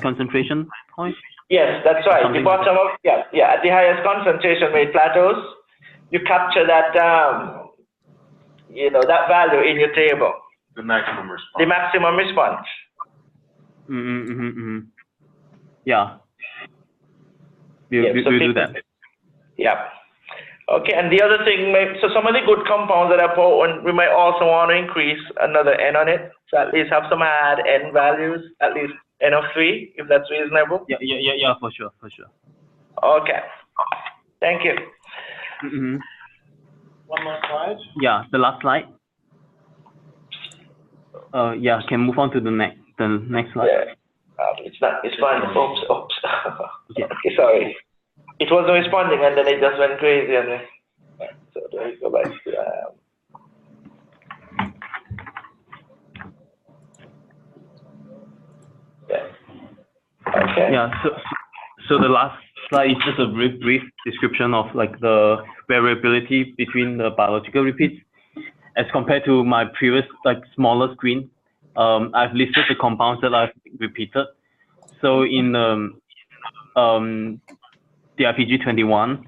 concentration point? Yes, that's right. The bottom of at the highest concentration where it plateaus, you capture that that value in your table. The maximum response. The maximum response. Yeah. We'll do that. Yeah. Okay, and the other thing, so some of the good compounds that are potent, we might also want to increase another N on it. So at least have some hard N values, at least N of 3, if that's reasonable. Yeah, for sure. Okay, thank you. One more slide. Yeah, the last slide. Yeah, can move on to the next slide. Yeah. It's fine. Oops. Okay, sorry. It wasn't responding and then it just went crazy on me. So there we go back to Okay. Yeah, so the last slide is just a brief description of like the variability between the biological repeats. As compared to my previous like smaller screen, I've listed the compounds that I've repeated. So in DIPG 21,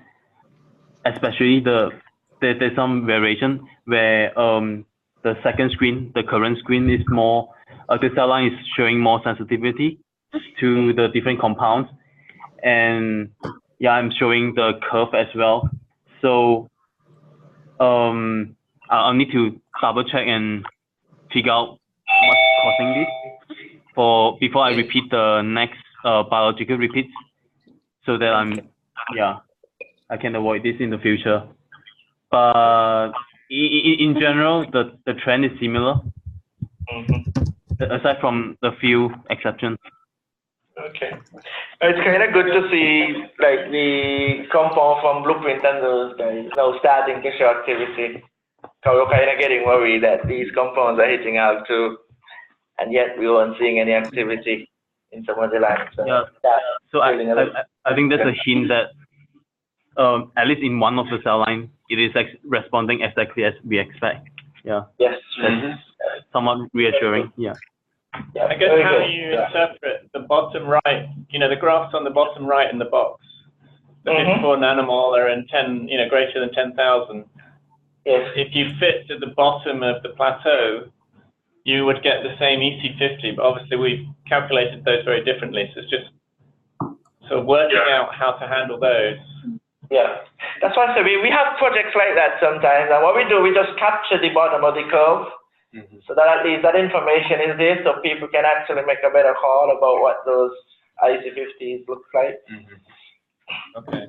especially there's some variation where the second screen, the current screen is more, the cell line is showing more sensitivity to the different compounds. And yeah, I'm showing the curve as well. So I'll need to double check and figure out what's causing this before I repeat the next biological repeats, so that I can avoid this in the future. But in general, the trend is similar, aside from the few exceptions. Okay. It's kind of good to see like the compound from Blueprint and those guys now starting to show activity. So we're kind of getting worried that these compounds are hitting ALK2, and yet we weren't seeing any activity in some of the lines. So yeah. So I think that's a hint that at least in one of the cell lines, it is responding exactly as we expect. Yeah. Yes. Somewhat reassuring. Yeah. Yeah, I guess how you interpret the bottom right, the graphs on the bottom right in the box, the 54 nanomolar and 10, greater than 10,000. Yes. If you fit to the bottom of the plateau, you would get the same EC50, but obviously we've calculated those very differently. So it's just sort of working out how to handle those. Yeah, that's why I say we have projects like that sometimes, and what we do, we just capture the bottom of the curve. So that at least that information is there, so people can actually make a better call about what those IC50s look like. Okay.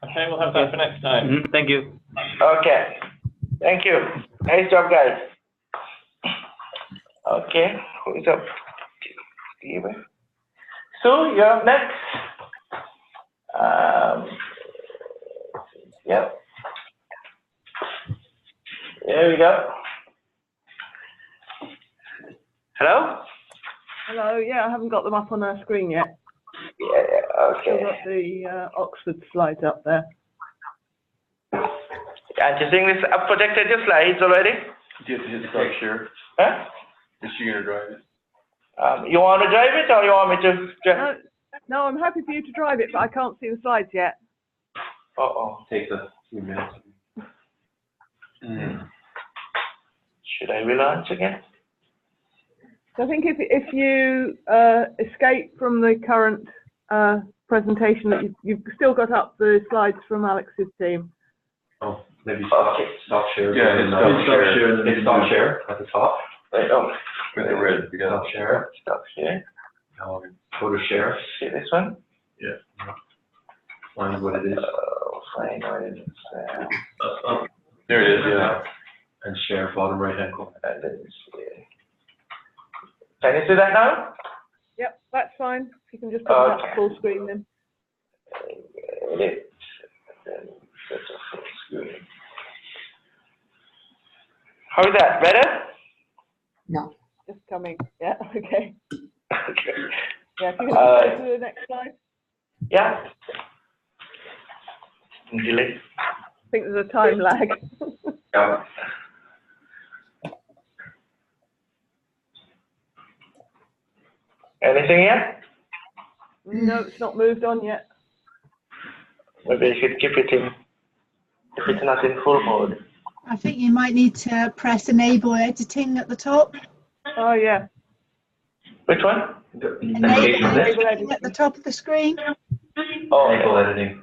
Okay, we'll have that for next time. Thank you. Okay. Thank you. Nice job, guys. Okay, who's up? Steven. So you're up next. Yep. There we go. Hello? Hello, yeah, I haven't got them up on our screen yet. Yeah, okay. I've got the Oxford slides up there. And you think this, I've projected your slides already? Do you have to hit stop share? Huh? Is she going to drive it? You want to drive it or you want me to drive it? No, I'm happy for you to drive it, but I can't see the slides yet. Uh-oh. Takes a few minutes. Should I relaunch again? So I think if you escape from the current presentation, that you've still got up the slides from Alex's team. Oh, maybe stop share. Yeah, it's stop share at the top. Right, oh. With the red. Stop share. Stop share. Go to share. See this one? Yeah. Find what it is. Find what it is. There it is, yeah. And share bottom right hand corner. And then see. Can you see that now? Yep, that's fine. If you can just put it up to full screen then. How is that? Better? No. Just coming. Yeah, okay. Okay. Yeah, if you can go to the next slide. Yeah. Delay. I think there's a time lag. Yeah. Anything yet? No, it's not moved on yet. Maybe you should keep it in, if it's not in full mode. I think you might need to press enable editing at the top. Oh, yeah. Which one? Enable editing at the top of the screen. Manual editing.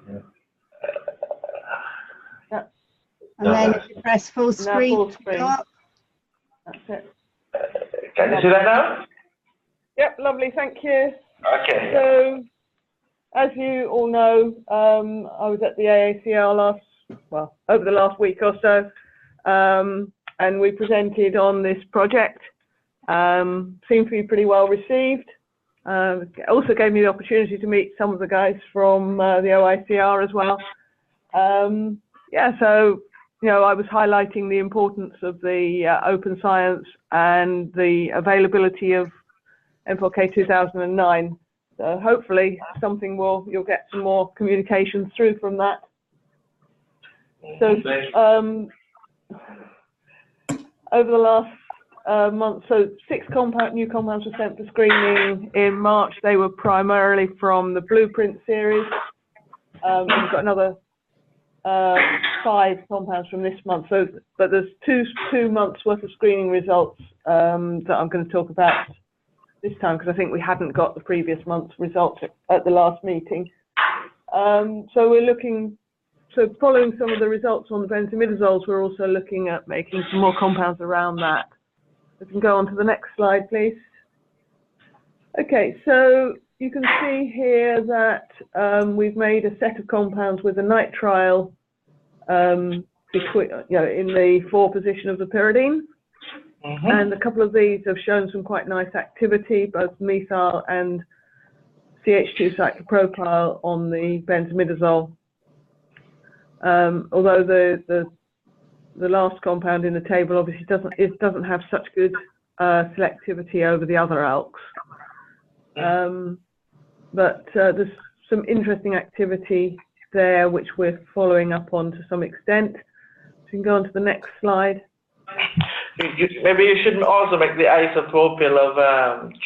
And then if you press full screen. Full screen. That's it. Can you see that now? Yep, lovely, thank you. Okay. So, as you all know, I was at the AACR over the last week or so, and we presented on this project. Seemed to be pretty well received. Also gave me the opportunity to meet some of the guys from the OICR as well. Yeah, so, you know, I was highlighting the importance of the open science and the availability of M4K 2009. So hopefully you'll get some more communications through from that. So over the last month, so 6 new compounds were sent for screening in March. They were primarily from the Blueprint series. We've got another 5 compounds from this month. So, but there's two months worth of screening results that I'm going to talk about this time, because I think we hadn't got the previous month's results at the last meeting. So we're looking, so following some of the results on the benzimidazoles, we're also looking at making some more compounds around that. We can go on to the next slide, please. Okay, so you can see here that we've made a set of compounds with a nitrile between, you know, in the 4 position of the pyridine. And a couple of these have shown some quite nice activity, both methyl and CH2 cyclopropyl on the benzimidazole. Although the last compound in the table obviously doesn't have such good selectivity over the other ALKs. But there's some interesting activity there which we're following up on to some extent. So you can go on to the next slide. Maybe you should also make the isopropyl of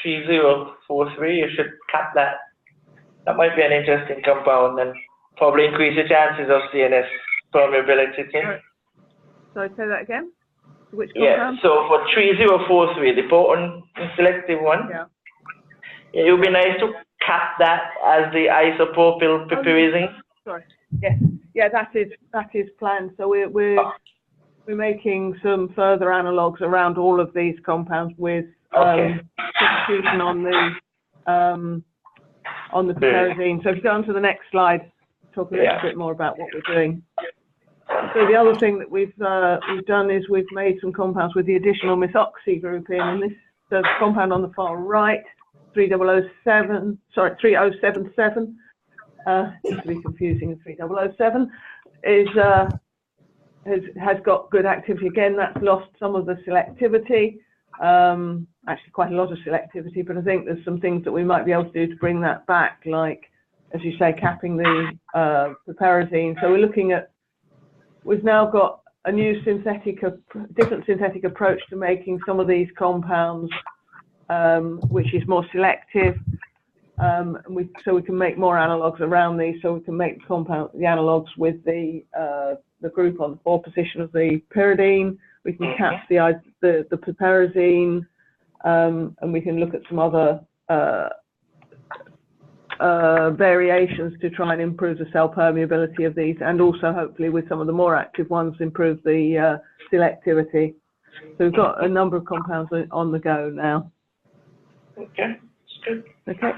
3043. You should cut that. That might be an interesting compound and probably increase the chances of CNS permeability. Sorry, say that again? Which compound? Yeah, so for 3043, the potent and selective one, it would be nice to cut that as the isopropyl piperazine. Sorry, yes, yeah, that is planned. So we're making some further analogues around all of these compounds with substitution on the piperazine. So if you go on to the next slide, talk a little bit more about what we're doing. So the other thing that we've done is we've made some compounds with the additional methoxy group in, and this the compound on the far right, 3077. Seems to be confusing with 3007. Has got good activity. Again, that's lost some of the selectivity, actually quite a lot of selectivity, but I think there's some things that we might be able to do to bring that back, like, as you say, capping the piperazine. So we're looking at, we've now got a new different synthetic approach to making some of these compounds, which is more selective. So we can make more analogues around these, so we can make the analogues with the group on the 4 position of the pyridine. We can cap the piperazine, and we can look at some other variations to try and improve the cell permeability of these, and also hopefully with some of the more active ones improve the selectivity. So we've got a number of compounds on the go now. Okay, that's good. Okay,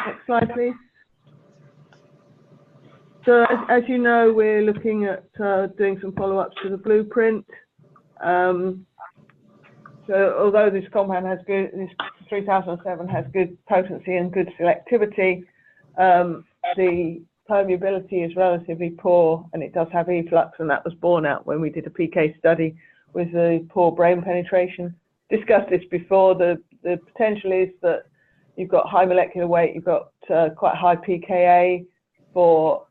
next slide, please. So as you know, we're looking at doing some follow-ups to the blueprint. So although this compound has good, this 3007 has good potency and good selectivity, the permeability is relatively poor, and it does have efflux, and that was borne out when we did a PK study with the poor brain penetration. Discussed this before. The potential is that you've got high molecular weight, you've got quite high pKa for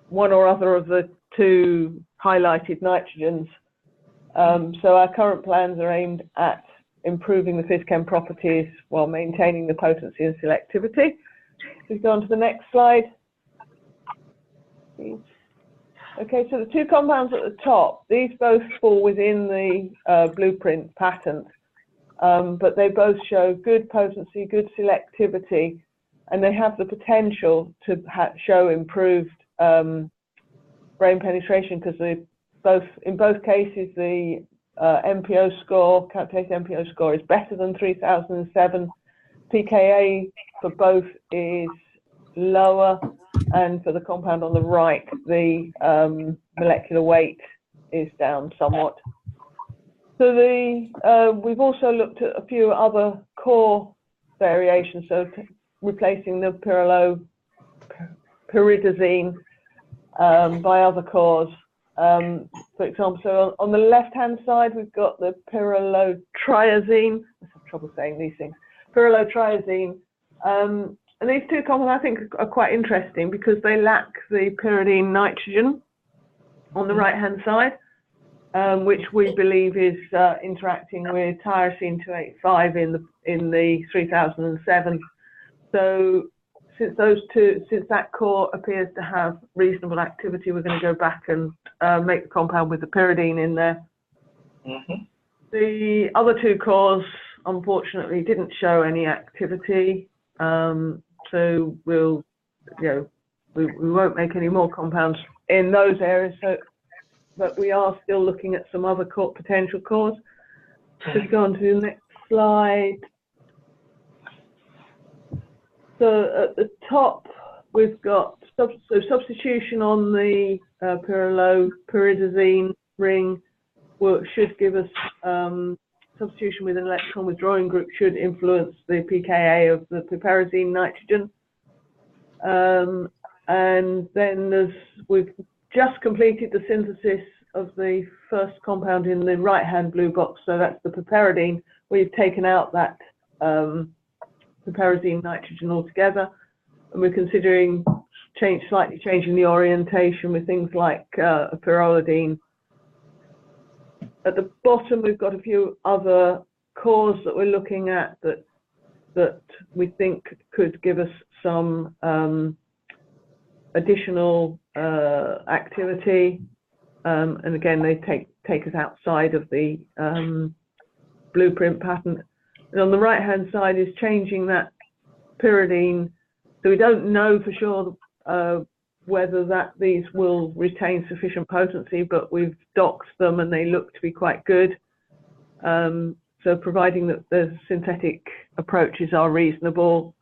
one or other of the 2 highlighted nitrogens. So our current plans are aimed at improving the physchem properties while maintaining the potency and selectivity. Please go on to the next slide. Okay, so the 2 compounds at the top, these both fall within the blueprint patent, but they both show good potency, good selectivity, and they have the potential to show improved brain penetration, because in both cases the MPO score, calculated MPO score, is better than 3007. pKa for both is lower, and for the compound on the right, the molecular weight is down somewhat. So we've also looked at a few other core variations, so replacing the pyridazine by other cores. For example, so on the left-hand side, we've got the pyrrolotriazine. I have trouble saying these things. Pyrrolotriazine. And these two compounds, I think, are quite interesting because they lack the pyridine nitrogen on the right-hand side, which we believe is interacting with tyrosine 285 in the 3007. So since that core appears to have reasonable activity, we're going to go back and make the compound with the pyridine in there. The other two cores, unfortunately, didn't show any activity, so we won't make any more compounds in those areas. So, but we are still looking at some other potential cores. Just go on to the next slide. So at the top, we've got substitution on the pyridazine ring should give us substitution with an electron withdrawing group should influence the pKa of the piperazine nitrogen. And then we've just completed the synthesis of the first compound in the right-hand blue box, so that's the piperidine. We've taken out that piperazine nitrogen altogether, and we're considering slightly changing the orientation with things like a pyrrolidine. At the bottom, we've got a few other cores that we're looking at that we think could give us some additional activity, and again, they take us outside of the blueprint pattern. And on the right-hand side is changing that pyridine, so we don't know for sure whether these will retain sufficient potency, but we've docked them and they look to be quite good. So providing that the synthetic approaches are reasonable,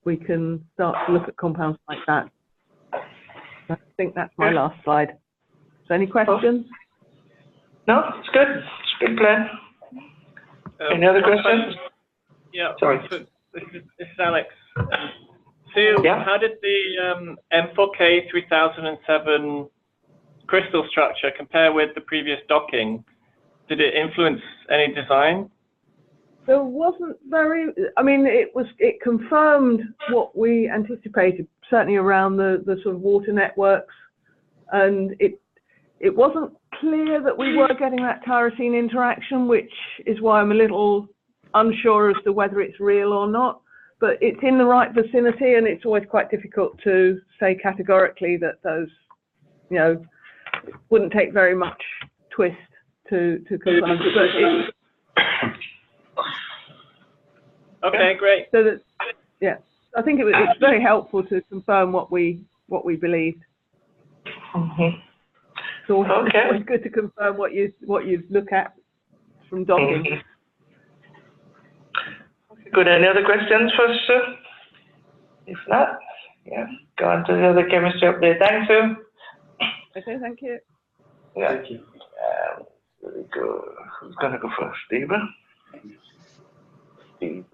we can start to look at compounds like that. I think that's my last slide. So any questions? No, it's good. It's a good plan. Any other questions? Yeah. Sorry. This is Alex. How did the M4K 3007 crystal structure compare with the previous docking? Did it influence any design? There wasn't very. I mean, it confirmed what we anticipated, certainly around the sort of water networks, and it wasn't clear that we were getting that tyrosine interaction, which is why I'm a little unsure as to whether it's real or not. But it's in the right vicinity, and it's always quite difficult to say categorically that those, it wouldn't take very much twist to confirm. Okay, great. So that, I think it's very helpful to confirm what we believed. So it's always good to confirm what you look at from docking. Good. Any other questions first, Sue? If not, go on to the other chemistry update. Thanks, Sue. Okay, thank you. Yeah. Thank you. Very good. Who's gonna go first, Steve? Steve,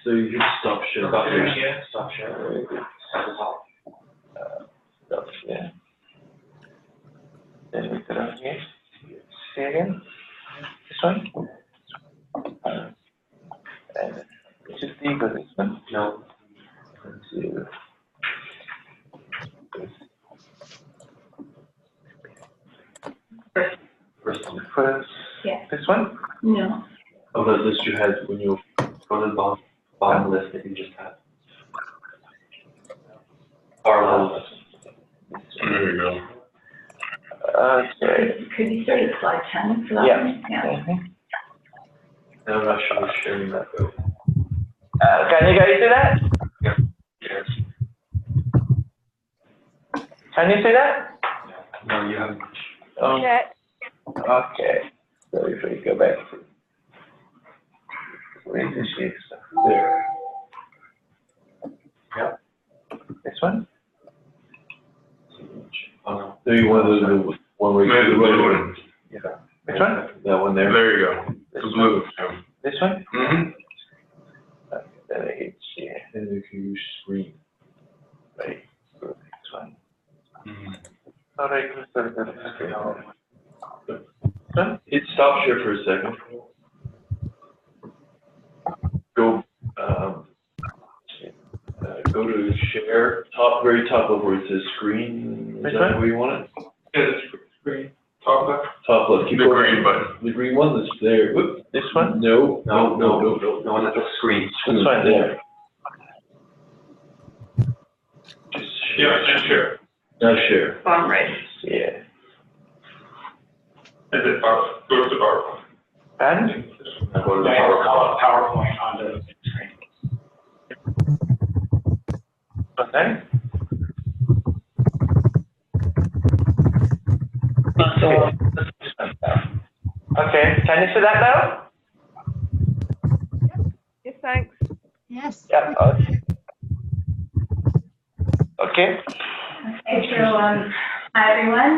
so you can stop share. Stop share. Stop share. Very good. Stop share. Then we put on here. See again. This one. It's just equal this one. No. First. Yeah. This one? No. Oh, the list you had when you go to the bottom list that you just had. Parallel list. There you go. Okay. Could you start at slide 10 for that one? Yeah. I'm not sure sharing that though. Can you guys see that? Yes. Can you see that? No, you haven't. Check. Okay. So if we go back to where's the sheet stuff? There. Yeah. This one? There you want the one right to the right. Yeah. Which one? That one there. There you go. This The one? blue. This one? Mm-hmm. Then I hit here. And if you use screen. Right. So this one. Mm-hmm. All right. Stop share for a second. Go go to share, very top of where it says screen. Is that where you want it? Yeah, screen, top left. Top left. Keep The going. green button. The green one that's there. Whoop. This one? No, No, on the screen. This one there. Just Yeah, and share. now share. Bottom right. Yeah. Is it PowerPoint? Go to PowerPoint. And? Now go to the PowerPoint. PowerPoint on the screen. Okay. Okay, can you see that now? Yes, thanks. Yes. Yeah. Okay. Okay, so, hi everyone.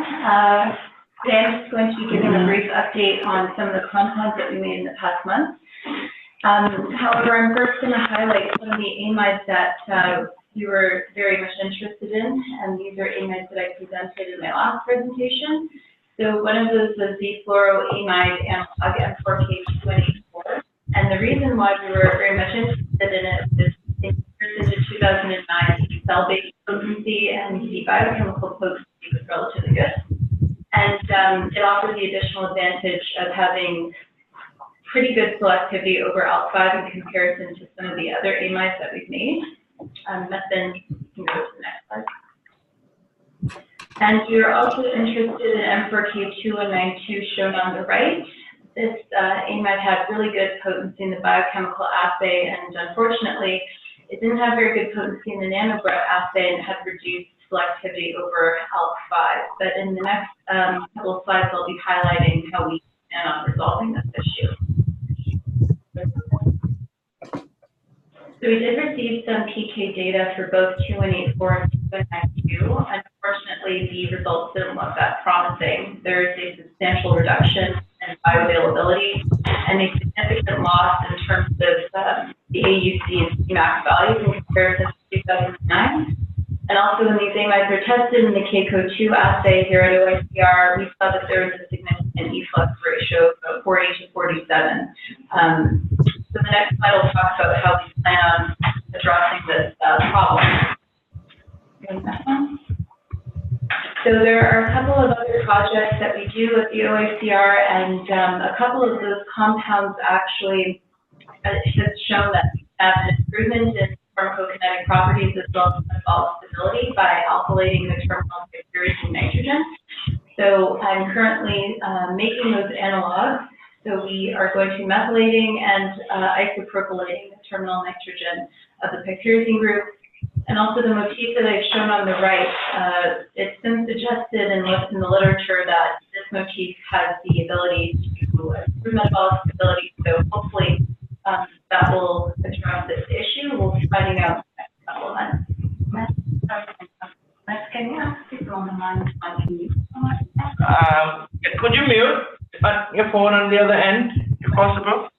Today I'm just going to be giving a brief update on some of the compounds that we made in the past month. However, I'm first going to highlight some of the amides that you were very much interested in, and these are amides that I presented in my last presentation. So one of those was the fluoroamide analog M4K 284, and the reason why we were very much interested in it is in comparison to 2009, cell-based potency and the biochemical potency was relatively good. And it offers the additional advantage of having pretty good selectivity over ALK5 in comparison to some of the other amides that we've made. Then you can go to the next slide. And we are also interested in M4K 2192 shown on the right. This amide had really good potency in the biochemical assay, and unfortunately, it didn't have very good potency in the nanobreath assay and had reduced selectivity over ALK5. But in the next couple of slides, I'll be highlighting how we plan on resolving this issue. So we did receive some PK data for both 2184 and 2192. Unfortunately, the results didn't look that promising. There is a substantial reduction in bioavailability and a significant loss in terms of the AUC and Cmax values in comparison to 2009. And also, when these amides were tested in the KCO2 assay here at OICR, we saw that there was a significant efflux ratio of 40 to 47. So the next slide will talk about how we plan on addressing this problem. So there are a couple of other projects that we do at the OICR, and a couple of those compounds actually has shown that we have an improvement in pharmacokinetic properties as well as metabolic stability by alkylating the terminal bacteria and nitrogen. So I'm currently making those analogs. So we are going to be methylating and isopropylating the terminal nitrogen of the pyrazine group. And also the motif that I've shown on the right, it's been suggested and looked in the literature that this motif has the ability to improve metabolic stability. So hopefully that will address this issue. We'll be finding out in the next couple of months. Next, can you ask people on the line? Could you mute your phone on the other end, if possible?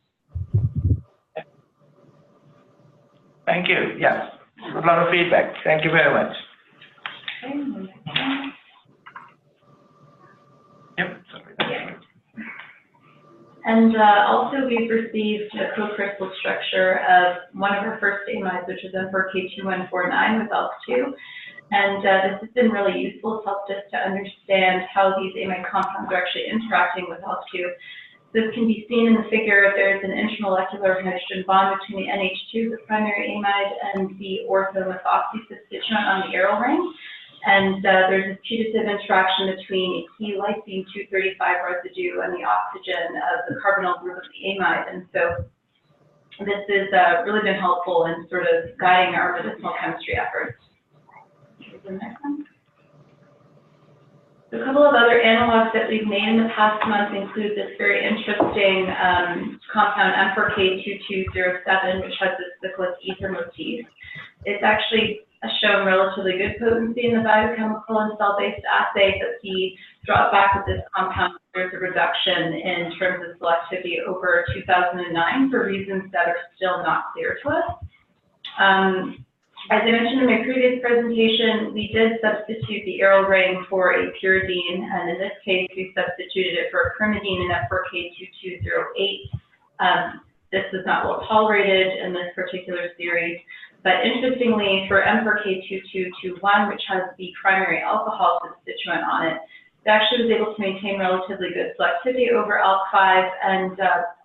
Thank you. Yes, a lot of feedback. Thank you very much. Yep. And also, we've received a co-crystal structure of one of our first amides, which is M4K 2149 with ALK2. And this has been really useful. It's helped us to understand how these amide compounds are actually interacting with ALK2. This can be seen in the figure. There's an intermolecular hydrogen bond between the NH2, the primary amide, and the ortho-methoxy substituent on the arrow ring. And there's a putative interaction between a key lysine 235 residue and the oxygen of the carbonyl group of the amide. And so this has really been helpful in sort of guiding our medicinal chemistry efforts. The next one. A couple of other analogs that we've made in the past month include this very interesting compound M4K2207, which has this cyclic ether motif. It's actually shown relatively good potency in the biochemical and cell-based assay, but the drawback with this compound, there's a reduction in terms of selectivity over 2009 for reasons that are still not clear to us. As I mentioned in my previous presentation, we did substitute the aryl ring for a pyridine, and in this case, we substituted it for a pyrimidine in M4K2208. This was not well tolerated in this particular series, but interestingly, for M4K2221, which has the primary alcohol constituent on it, it actually was able to maintain relatively good selectivity over ALK5 and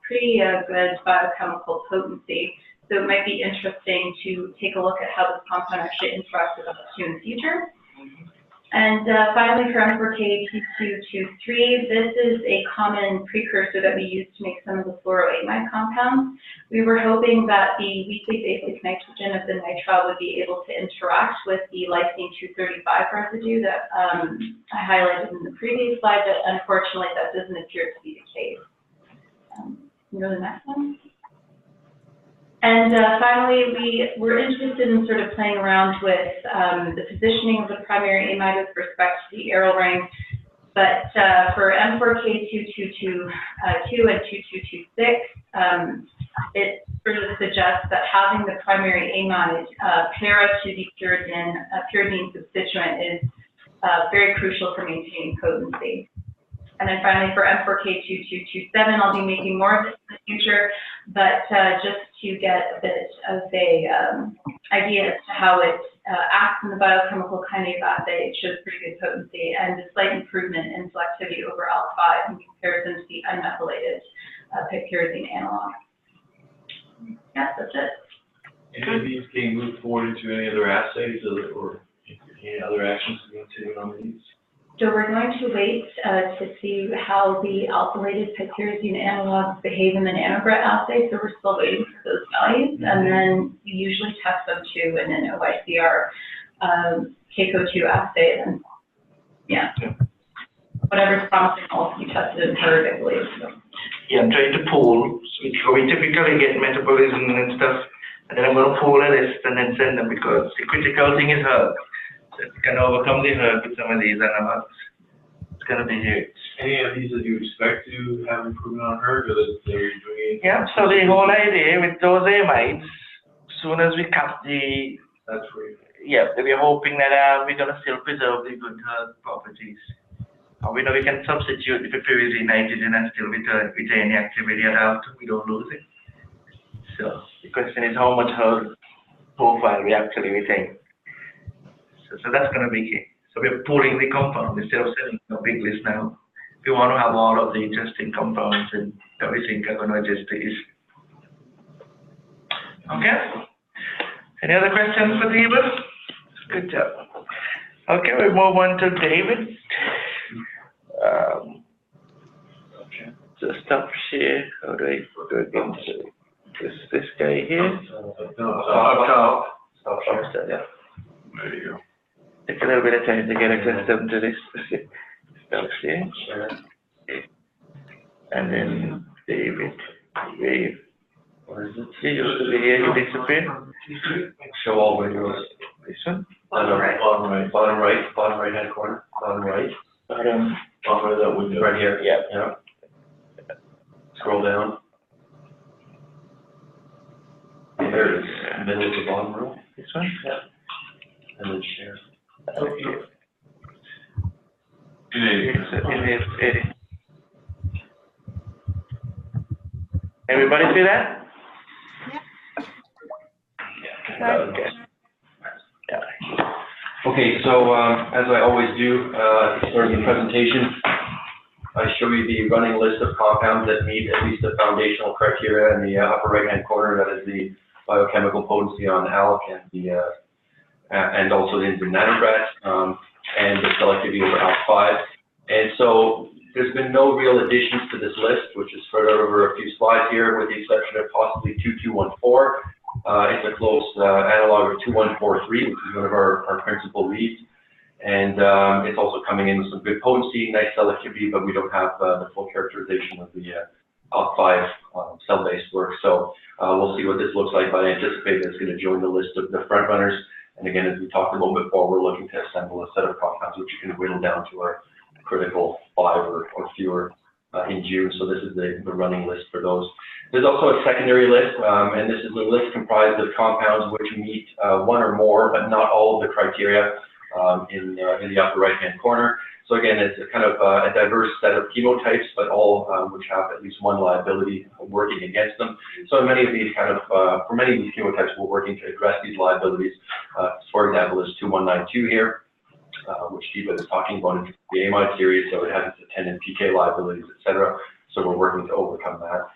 pretty good biochemical potency. So it might be interesting to take a look at how this compound actually interacts with ALK2 in the future. And finally, for M4K2223, this is a common precursor that we use to make some of the fluoroamide compounds. We were hoping that the weakly basic nitrogen of the nitrile would be able to interact with the lysine 235 residue that I highlighted in the previous slide, but unfortunately that doesn't appear to be the case. Go to the next one. And finally, we were interested in sort of playing around with the positioning of the primary amide with respect to the aryl ring. But for M4K2222 and 2226, it sort of suggests that having the primary amide pair up to the pyridine substituent is very crucial for maintaining potency. And then finally, for M4K2227, I'll be making more of this in the future, but just to get a bit of a idea as to how it acts in the biochemical kinase assay, it shows pretty good potency and a slight improvement in selectivity over ALK5 in comparison to the unmethylated pyridine analog. Yeah, that's it. Any of these getting moved forward into any other assays or any other actions to continue on these? So we're going to wait to see how the alkylated pyridine analogs behave in the nanobret assay. So we're still waiting for those values, and then we usually test them too in an OICR KCO2 assay. And yeah, whatever's promising will also be tested in hERG, I believe. So. Yeah, I'm trying to pool. So we typically get metabolism and stuff, and then I'm going to pool a list and then send them because the critical thing is hERG. It can overcome the hERG with some of these analogs. It's going to be huge. Any of these that you expect to have improvement on hERG, or that they're doing? Yeah, so the whole idea with those amides, as soon as we cap the, that's where yeah, we're hoping that we're going to still preserve the good hERG properties. And we know we can substitute the pyridine nitrogen and still retain the activity at ALK2. We don't lose it. So the question is how much hERG profile we actually retain. So that's going to be key. So we're pooling the compound instead of selling a big list now. We want to have all of the interesting compounds and that we think are going to adjust to this. Okay? Any other questions for David? Good job. Okay, we move on to David. Just stop share. How do I go against this guy here? Up top. Stop share. Yeah. There you go. Take a little bit of time to get accustomed to this. Stop share. And then David. Wave. Where is it? He used to be here, he disappeared. Show all windows. This one? Bottom right. Bottom right. Bottom right. Bottom right hand corner. Bottom right. Bottom of that window. Right here. Yeah. Yeah. Scroll down. There it is. Middle of the bottom row. This one? Yeah. And then share. Okay. Everybody see that? Yeah. Okay. Yeah. Okay, so as I always do, at the start of the presentation, I show you the running list of compounds that meet at least the foundational criteria in the upper right-hand corner. That is the biochemical potency on ALK and also in the nanobret and the selectivity over ALK5. And so There's been no real additions to this list, which is spread out over a few slides here, with the exception of possibly 2214. It's a close analog of 2143, which is one of our principal leads. And it's also coming in with some good potency, nice selectivity, but we don't have the full characterization of the ALK5 cell-based work. So we'll see what this looks like, but I anticipate it's going to join the list of the front runners. And again, as we talked a little bit before, we're looking to assemble a set of compounds which you can whittle down to our critical 5 or fewer in June. So this is the running list for those. There's also a secondary list, and this is a list comprised of compounds which meet one or more, but not all of the criteria in the upper right-hand corner. So again, it's a kind of a diverse set of chemotypes, but all which have at least one liability working against them. So many of these for many of these chemotypes, we're working to address these liabilities. For example, there's 2192 here, which Diva is talking about in the amide series, so it has its attendant PK liabilities, etc. So we're working to overcome that.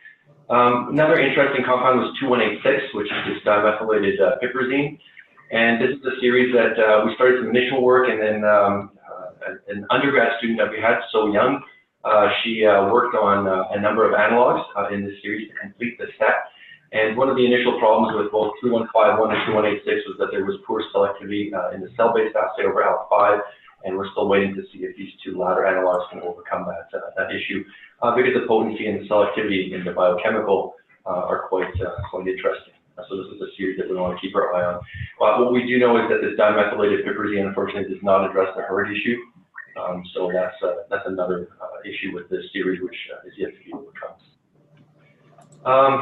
Another interesting compound was 2186, which is this dimethylated piperazine. And this is a series that we started some initial work, and then an undergrad student that we had, so young, she worked on a number of analogs in this series to complete the set. And one of the initial problems with both 2151 and 2186 was that there was poor selectivity in the cell-based assay over ALK5, and we're still waiting to see if these two latter analogs can overcome that issue, because the potency and the selectivity in the biochemical are quite interesting. So this is a series that we want to keep our eye on. What we do know is that this dimethylated piperazine unfortunately does not address the hERG issue. So that's another issue with this series which is yet to be overcome.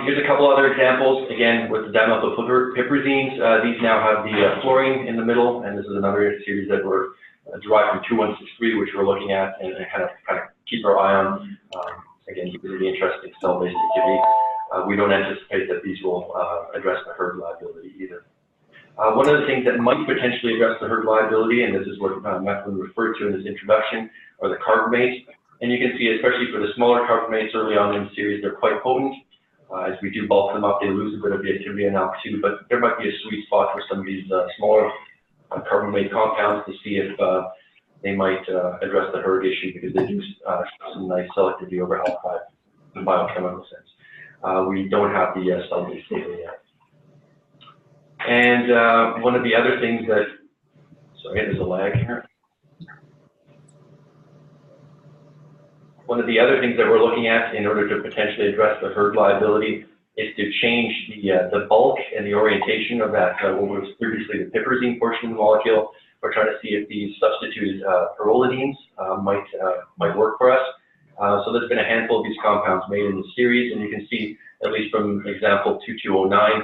Here's a couple other examples. Again, with the dimethylpiperazines, these now have the fluorine in the middle, and this is another series that were derived from 2163, which we're looking at and kind of keep our eye on. Again, really interesting cell-based activity. We don't anticipate that these will address the hERG liability either. One of the things that might potentially address the hERG liability, and this is what Macklin referred to in his introduction, are the carbamates. And you can see, especially for the smaller carbamates early on in the series, they're quite potent. As we do bulk them up, they lose a bit of the activity in ALK2, but there might be a sweet spot for some of these smaller carbamate compounds to see if they might address the hERG issue, because they do show some nice selectivity over ALK5 in biochemical sense. We don't have the cell-based data yet. And one of the other things that, sorry, there's a lag here. One of the other things that we're looking at in order to potentially address the hERG liability is to change the bulk and the orientation of that, what was previously the piperazine portion of the molecule. We're trying to see if these substituted pyrrolidines might work for us. So there's been a handful of these compounds made in the series, and you can see, at least from example 2209,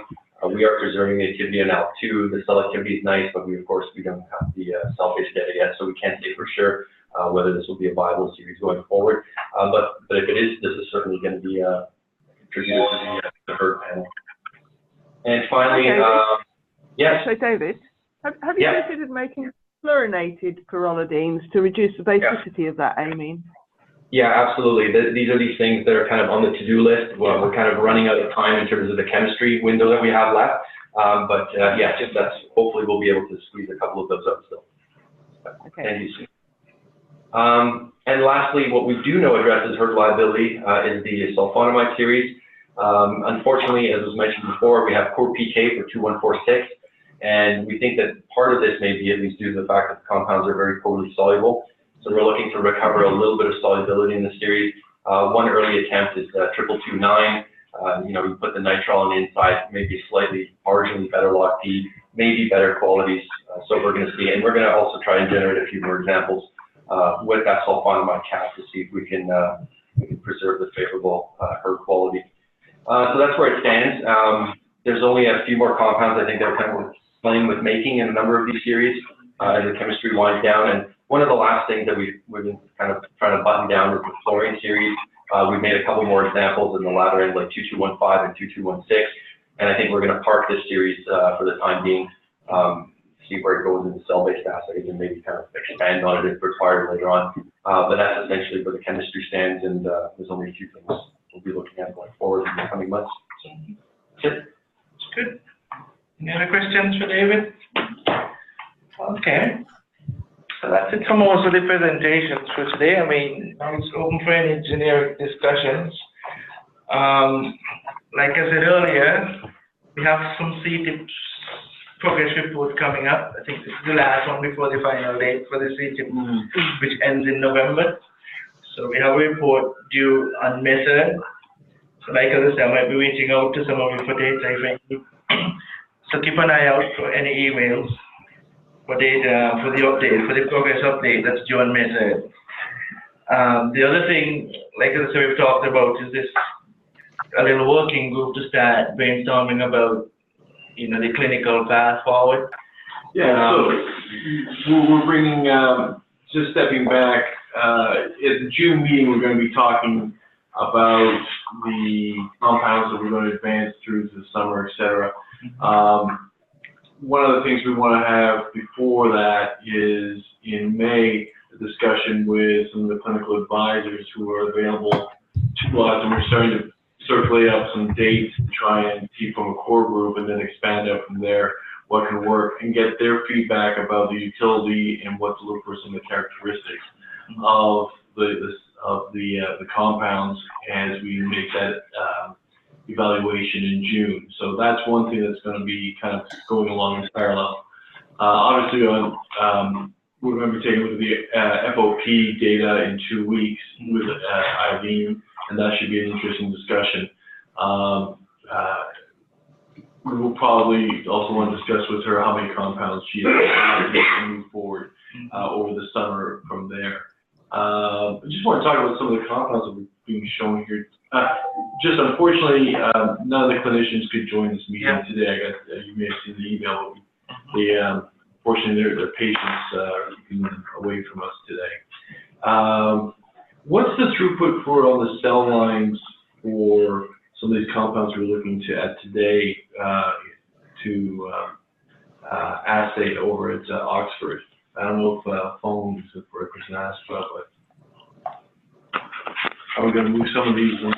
we are preserving the activity in ALK2. The selectivity is nice, but of course, we don't have the cell-based data yet, so we can't say for sure whether this will be a viable series going forward. But if it is, this is certainly going to be a contributor to the hERG panel. And finally, yes? So David, have you considered making fluorinated pyrrolidines to reduce the basicity of that amine? Yeah, absolutely. These are these things that are kind of on the to-do list. Well, we're kind of running out of time in terms of the chemistry window that we have left. Yeah, just hopefully we'll be able to squeeze a couple of those up still. Okay. Thank you, Sue. And lastly, what we do know addresses hERG liability is the sulfonamide series. Unfortunately, as was mentioned before, we have poor PK for 2146, and we think that part of this may be at least due to the fact that the compounds are very poorly soluble. So we're looking to recover a little bit of solubility in the series. One early attempt is 2229. You put the nitrile on the inside, maybe slightly marginally better log P, maybe better qualities. So we're going to see, and we're going to also try and generate a few more examples with that sulfonamide cap to see if we can preserve the favorable hERG quality. So that's where it stands. There's only a few more compounds I think that we're kind of playing with making in a number of these series as the chemistry winds down. And one of the last things that we've been kind of trying to button down is the fluorine series. We've made a couple more examples in the latter end, like 2215 and 2216. And I think we're going to park this series for the time being, see where it goes in the cell-based assays, and maybe kind of expand on it if required later on. But that's essentially where the chemistry stands, and there's only a few things we'll be looking at going forward in the coming months. So, that's it. Good. Any other questions for David? Okay. So that's it for most of the presentations for today. I mean, now it's open for any generic discussions. Like I said earlier, we have some CTIP progress report coming up. I think this is the last one before the final date for the CTIP, which ends in November. So we have a report due on May 3rd. So like I said, I might be reaching out to some of you for data if any. So keep an eye out for any emails for data, for the update, for the progress update that's due on May 3rd. The other thing, like I said, we've talked about is this, a little working group to start brainstorming about, you know, the clinical path forward. Yeah, so we're bringing, just stepping back, at the June meeting, we're going to be talking about the compounds that we're going to advance through to the summer, et cetera. One of the things we want to have before that is in May, a discussion with some of the clinical advisors who are available to us, and we're starting to circulate out some dates to try and keep from a core group and then expand out from there what can work and get their feedback about the utility and what to look for, some of the characteristics of the compounds as we make that evaluation in June. So that's one thing that's going to be kind of going along in parallel. Obviously, we're going to be taking a look at the FOP data in 2 weeks with Eileen, and that should be an interesting discussion. We will probably also want to discuss with her how many compounds she has to move forward over the summer from there. I just want to talk about some of the compounds that are being shown here. Just unfortunately, none of the clinicians could join this meeting today. I got, you may have seen the email, but unfortunately their patients are away from us today. What's the throughput for on the cell lines for some of these compounds we're looking to add today to assay over at Oxford? I don't know if phones is the right person to ask about, but are we going to move some of these ones?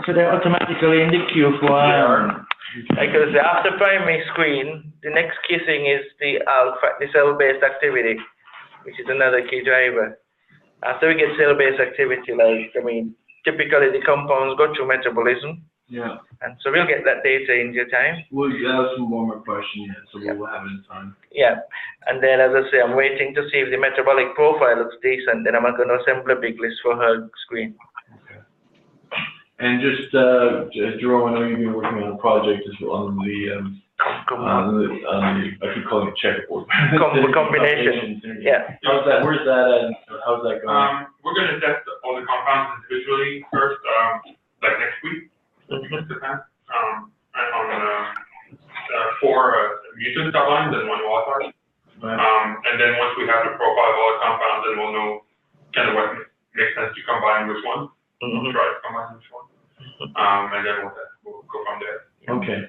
So they're automatically in the queue for, because after primary screen, the next key thing is the cell-based activity, which is another key driver. After we get cell-based activity, like, I mean, typically the compounds go through metabolism. Yeah. And so we'll get that data in due time. We'll have some more questions, so we'll have it in time. Yeah. And then, as I say, I'm waiting to see if the metabolic profile looks decent, then I'm going to assemble a big list for her screen. Okay. And just, Jerome, I know you've been working on a project as well on the I keep calling it checkerboard. Combination. Yeah. How's that? Where's that at? How's that going? We're going to test all the compounds individually first, like next week. Japan, on 4 mutant cell lines and 1 wild type. And then once we have the profile of all the compounds, then we'll know kind of what makes sense to combine which one. We'll try to combine which one. And then we'll go from there. Okay.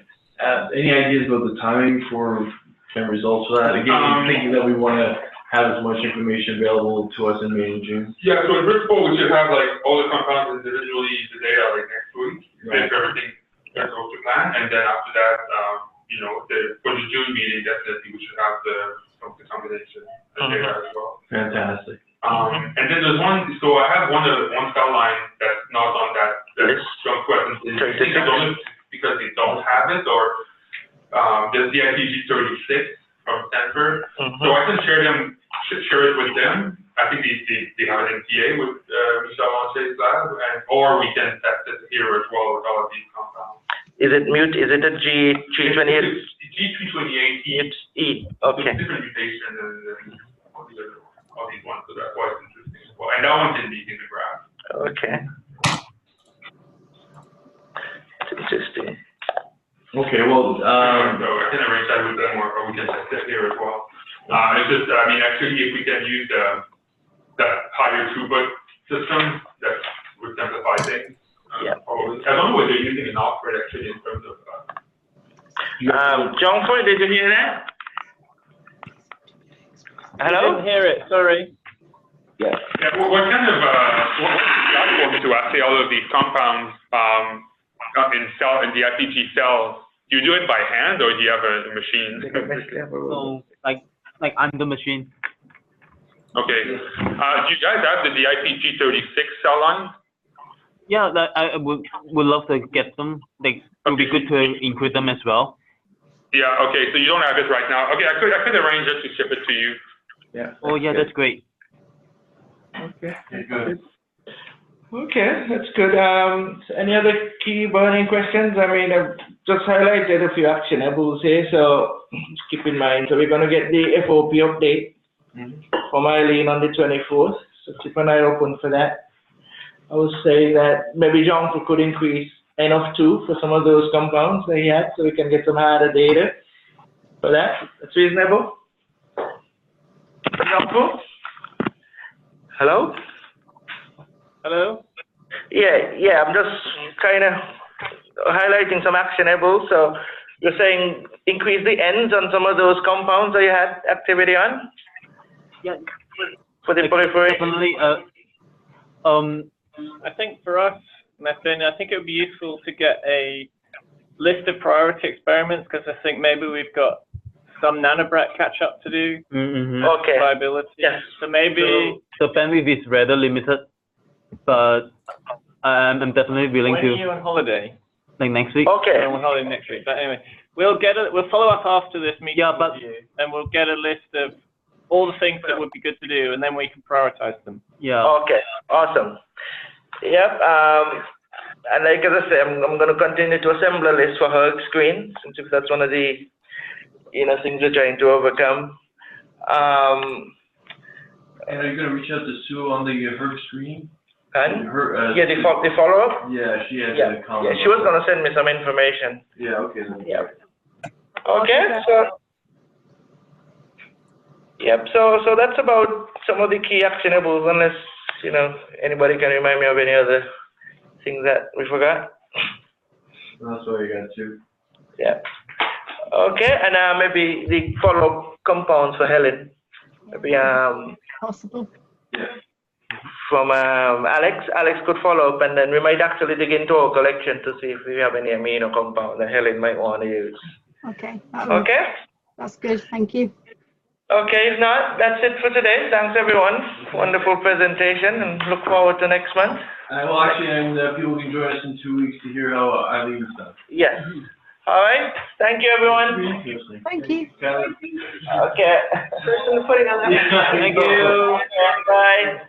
Any ideas about the timing for kind of results for that? Again, thinking that we want to have as much information available to us in May and June. Yeah, so in principle, we should have like all the compounds individually, the data like next week, if everything goes to plan, and then after that, you know, for the June meeting, definitely we should have the combination data as well. Fantastic. And then there's one. So I have one cell line that's not on that junk weapons. Because they don't have it, or there's DIPG 36 from Stanford. So I can share it with them. I think they have an MTA with Michel Lanche's lab, or we can test it here as well with all of these compounds. Is it a G328? G328E. E. Okay. It's different mutation than all these ones, so that's why it's interesting as well. And that one didn't be in the graph. Okay. Interesting. Okay, well, so I can arrange that with them, or we can test it here as well. It's just, I mean, actually, if we can use that higher throughput system, that would simplify things. Probably. I don't know what they're using in Oxford actually in terms of. John Foy, did you hear that? Hello? I didn't hear it. Sorry. Yeah. What kind of platforms to assay all of these compounds in the DIPG cells? Do you do it by hand or do you have a machine? So, like on the machine. Okay. Do you guys have the DIPG 36 cell line? Yeah, I would love to get them. It would be good to include them as well. Yeah. Okay. So you don't have it right now. Okay. I could arrange it to ship it to you. Yeah. Oh yeah, that's great. Okay. Good. Okay, that's good. So any other key burning questions? I mean, I've just highlighted a few actionables here, so just keep in mind. So we're going to get the FOP update from Eileen on the 24th, so keep an eye open for that. I would say that maybe John could increase N of 2 for some of those compounds that he had, so we can get some harder data for that. That's reasonable. John? Hello? Hello? Yeah, I'm just kind of highlighting some actionables. So you're saying increase the ends on some of those compounds that you had activity on? Yeah. For the proliferation? Definitely. I think for us, Nathan, I think it would be useful to get a list of priority experiments, because I think maybe we've got some nanobrat catch up to do. Okay. Viability. Yes. So maybe the bandwidth is rather limited, but I'm definitely willing when to. are you on holiday? Like next week. Okay. I'm on holiday next week. But anyway, we'll follow up after this meeting. Yeah, but with you, and we'll get a list of all the things that would be good to do, and then we can prioritize them. Yeah. Okay. Awesome. Yep. And like as I say, I'm going to continue to assemble a list for hERG screen, since that's one of the things we're trying to overcome. And are you going to reach out to Sue on the hERG screen? And the follow-up? Yeah, she has a comment. Yeah, she was going to send me some information. Yeah, okay. Then. Yeah. Okay, so that's about some of the key actionables, unless, anybody can remind me of any other things that we forgot. That's all you got too. Yeah. Okay, and maybe the follow-up compounds for Helen. Maybe Possible. Yeah. From Alex. Alex could follow up, and then we might actually dig into our collection to see if we have any amino compound that Helen might want to use. Okay. Okay. That's good. Thank you. Okay, if not, that's it for today. Thanks, everyone. Wonderful presentation, and look forward to next month. Well, actually, and people can join us in 2 weeks to hear how Eileen's done. Yes. All right. Thank you, everyone. Thank you. Okay. Putting on that. Thank you. Bye.